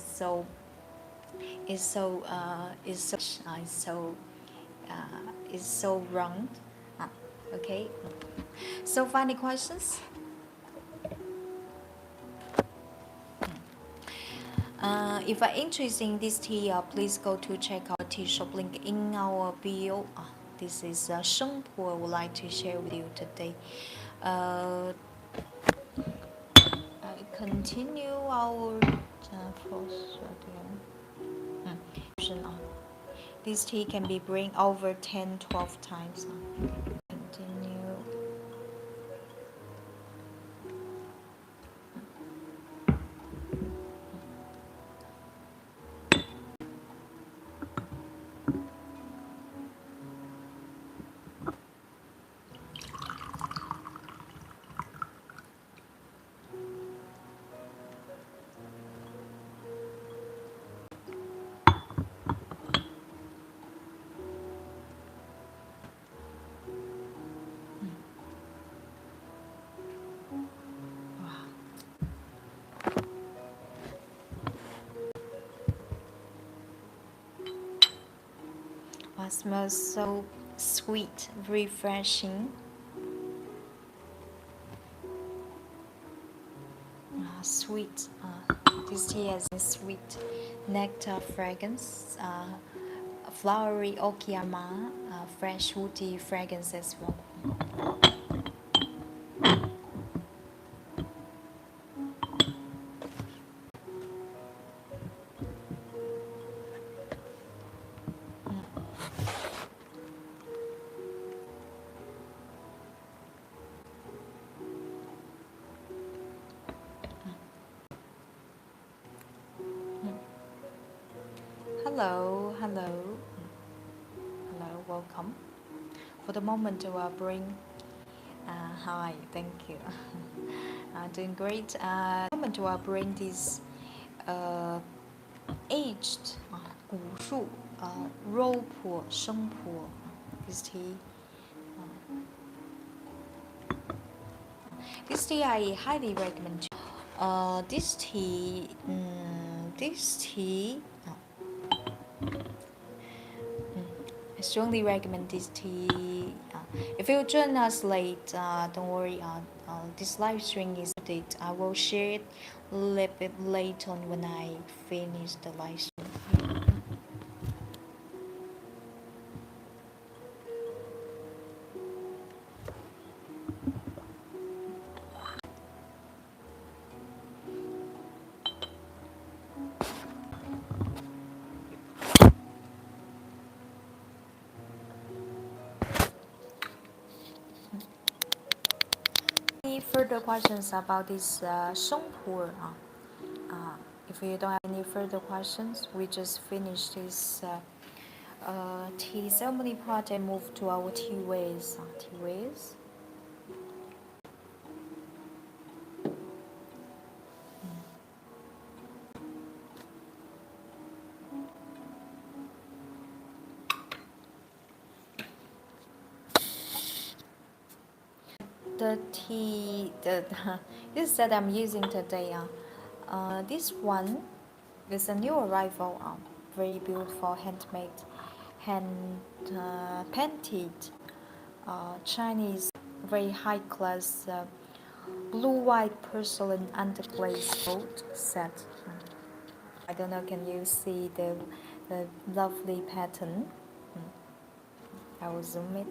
so round. Okay. So final questions. If you're interested in this tea, please go to check our tea shop link in our bio. This is Sheng Pu'erh I would like to share with you today. Continue our this tea can be brewed over 10-12 times. Continue. Smells so sweet, refreshing. Sweet. This tea has a sweet nectar fragrance, flowery oaky aroma, fresh woody fragrance as well. Hello, welcome. For the moment, we are bring. Hi, thank you. Doing great. Moment we are bring this aged 古树肉朴生朴 this tea. This tea I highly recommend. This tea. I strongly recommend this tea. If you join us late, don't worry. This live stream is updated. I will share it a little bit later on when I finish the live stream. Any further questions about this Pu'erh? If you don't have any further questions, we just finished this tea ceremony part and move to our tea ways. The tea, this set I'm using today, this one is a new arrival, very beautiful, handmade, painted, Chinese, very high class, blue-white porcelain underglaze gold set. I don't know, can you see the lovely pattern? I will zoom it.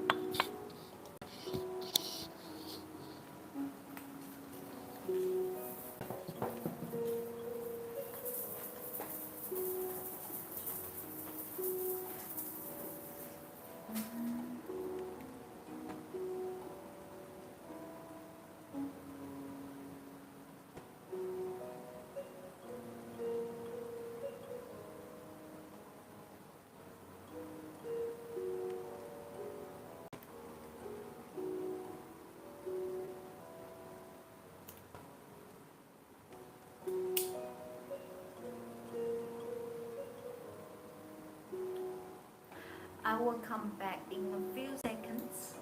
I will come back in a few seconds.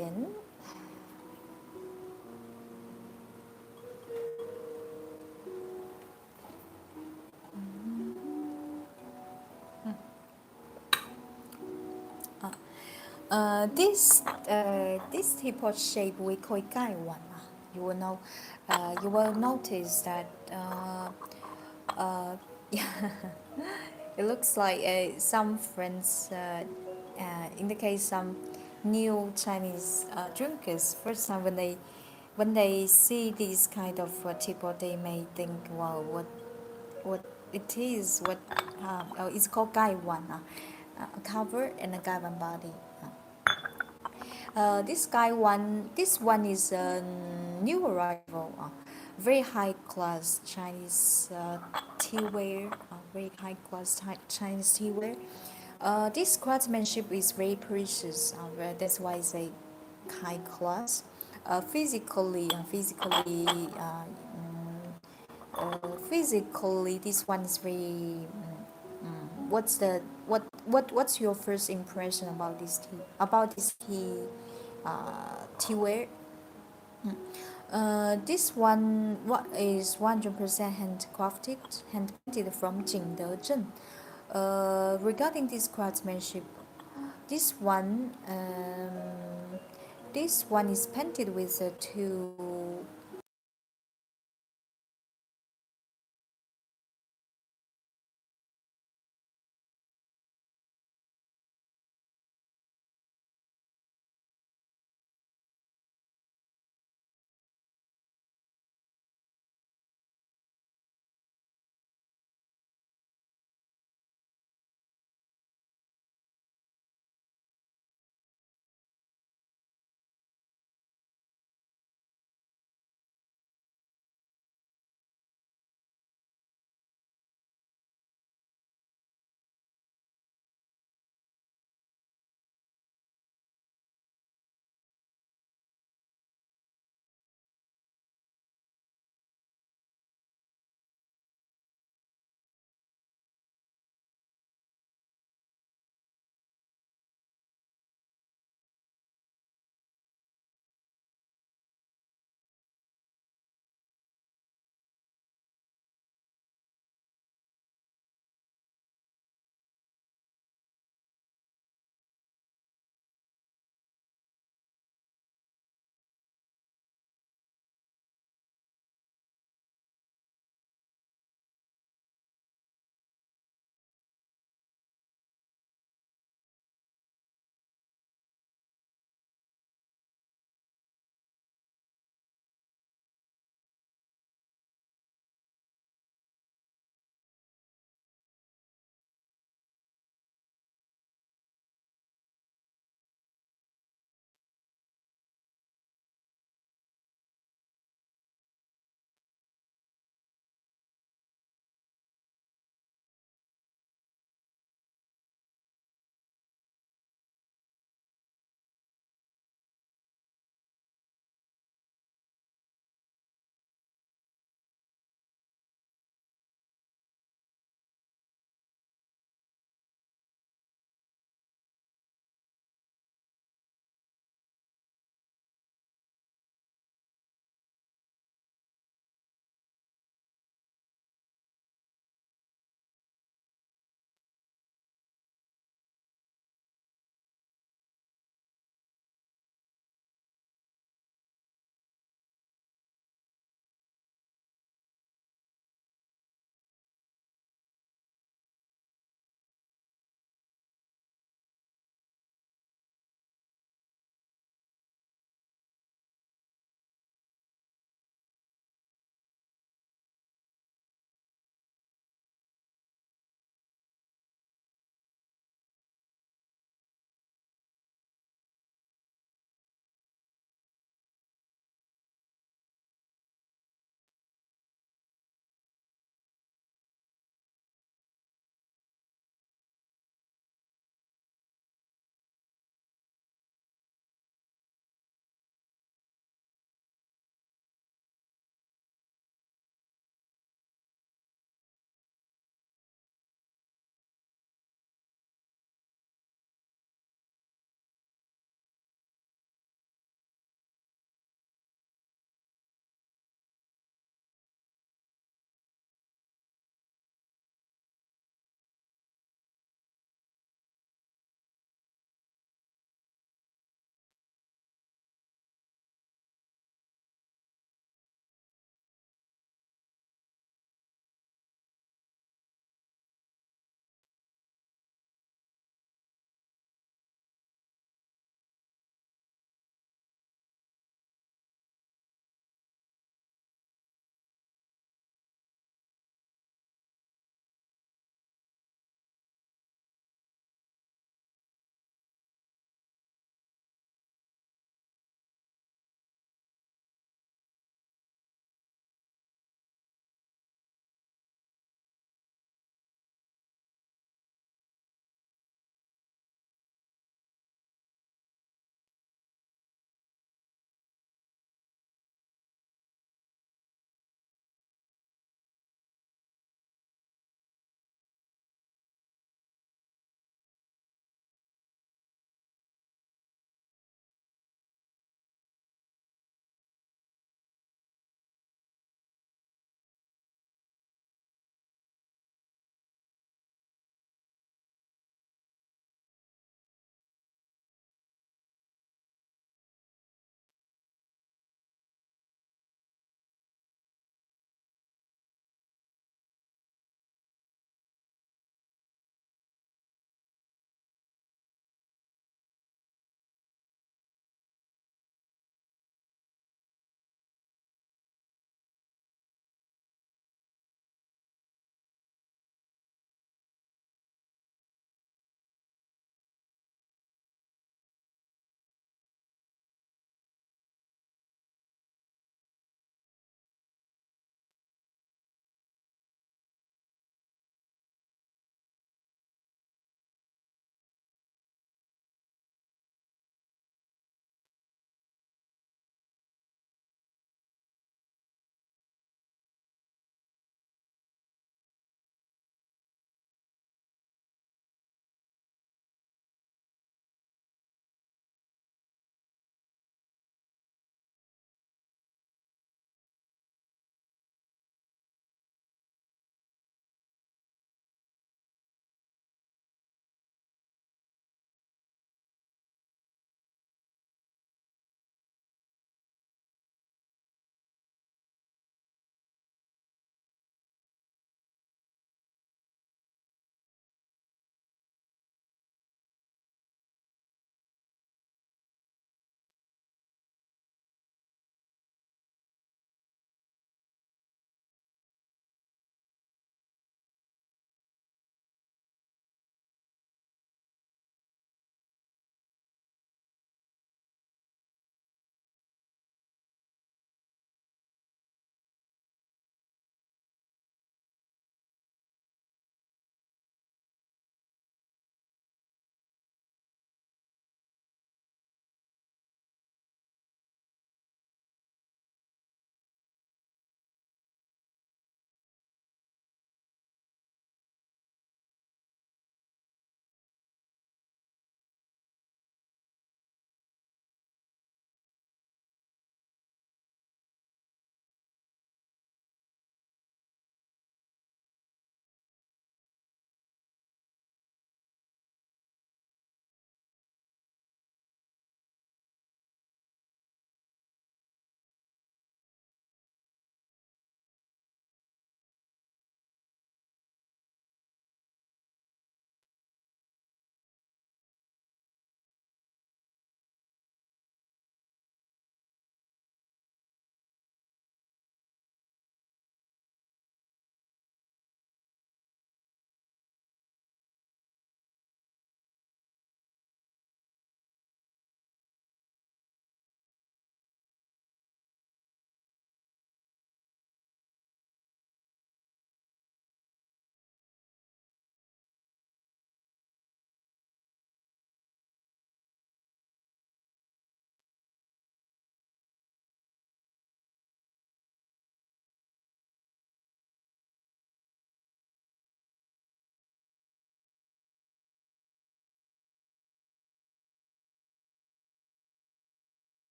second. This teapot shape we call gai wan. You will know. You will notice that. Yeah, it looks like some friends indicate some new Chinese drinkers. First time when they see this kind of teapot, they may think, "Wow, what it is? What oh, it's called gai wan, a cover and a gai wan body." This one is a new arrival, very high class Chinese teaware, very high class Chinese teaware. This craftsmanship is very precious. That's why it's a high class. Physically, this one is very. What's your first impression about this tea? About this teaware? This one what is 100% hand painted from Jingdezhen. Regarding this craftsmanship, this one this one is painted with two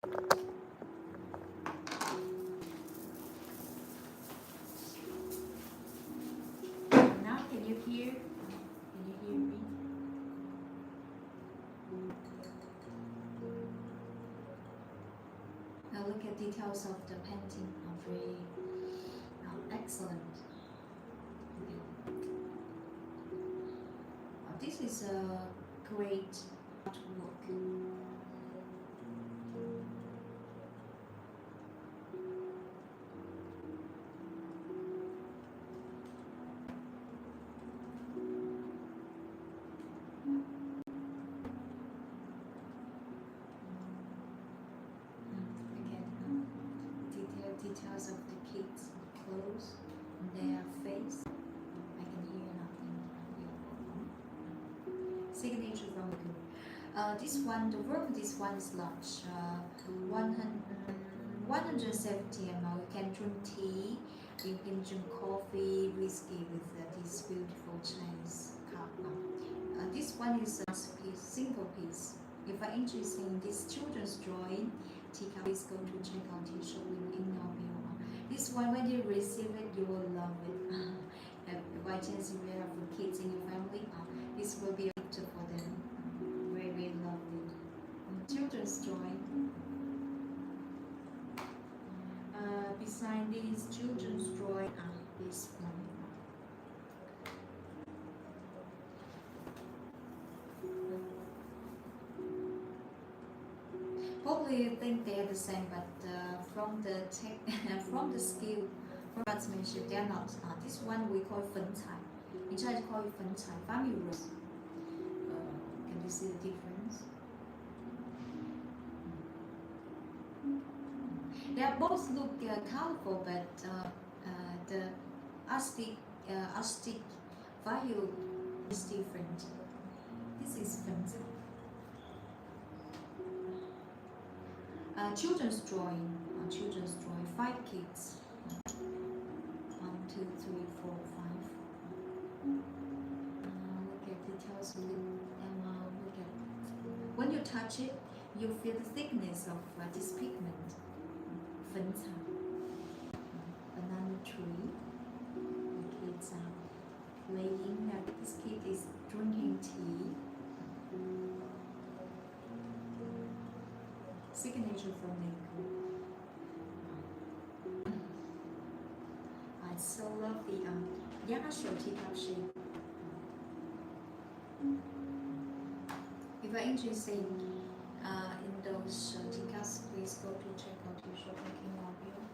Now can you hear? Can you hear me? Now look at details of the painting. Very excellent. Okay. This is a great artwork. Details of the kids' clothes, their face. I can hear nothing. Signature from Mengku. This one, the work of this one is large. 170 ml. You can drink tea, you can drink coffee, whiskey with this beautiful Chinese cup. This one is a piece, single piece. If you're interested in this children's drawing, please go to check out his shop in our view. This one, when you receive it, you will love it. By chance you have kids in your family, this will be a gift for them. Very, very lovely. Children's drawing. Beside these children's drawing, this one. Probably you think they are the same, but from the from the skill, from craftsmanship, they are not. This one we call 粉彩. In Chinese, call it 粉彩. Family rose. Can you see the difference? They both look colorful, but the artistic value is different. This is 粉彩. Children's drawing. 5 kids. 1, 2, 3, 4, 5. Look at details. Look at. When you touch it, you feel the thickness of this pigment. 粉彩. Banana tree. The kids are playing. This kid is drinking tea. Signature from Mengku. I so love the Yasho teacup shape. If you're interested in those teacups, please go to check out your shop in Mobile.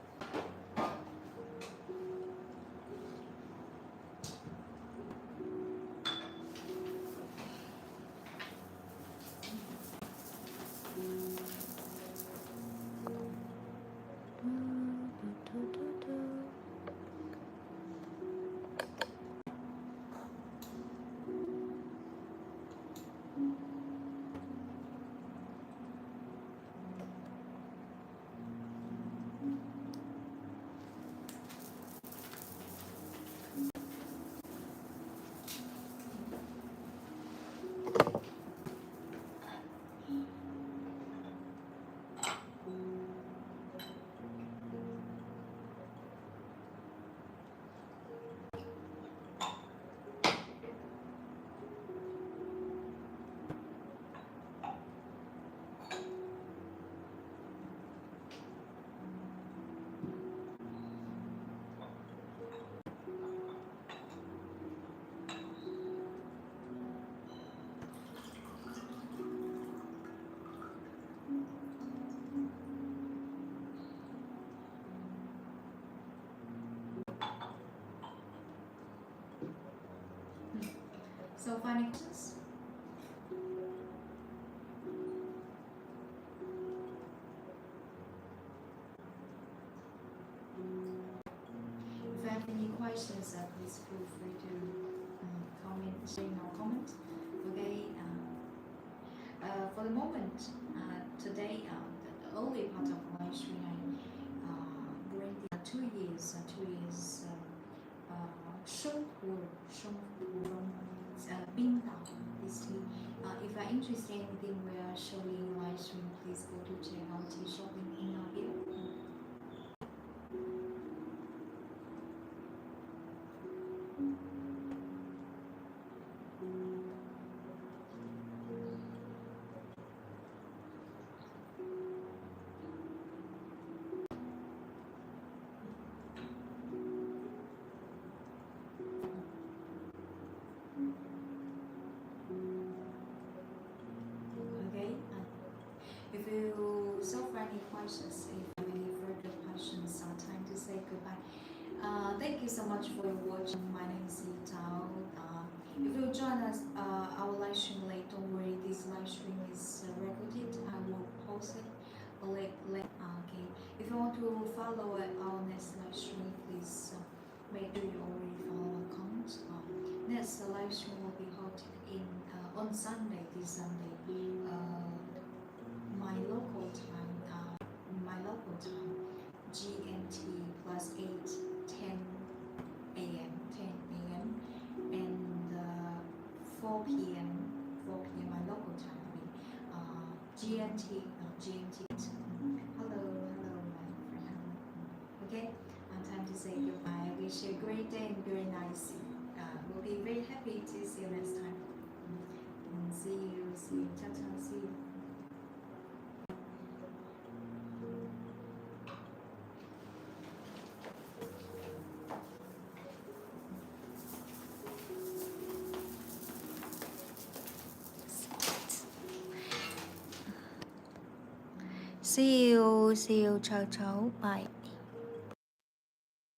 So final questions? If you have any questions, please feel free to comment, share in our comment. Okay. For the moment, today, the early part of my stream, I bring the 2 years, 生活 from Bingdao. If you are interested in anything we are showing live stream, please go to check out his shop. questions. If you have any further questions, time to say goodbye. Thank you so much for watching. My name is Yitao. If you join us our live stream late, don't worry. This live stream is recorded. I will post it late. Okay. If you want to follow our next live stream, please make sure you already follow our account. Next live stream will be held in on Sunday. This Sunday. My local time. GMT plus 8, 10 a.m. 10 a.m. and 4 p.m. 4 p.m. my local time. GMT. Hello, my friend. Okay, time to say goodbye. I wish you a great day and very nice. We'll be very happy to see you next time. See you. Ciao, see you. See you, ciao, bye.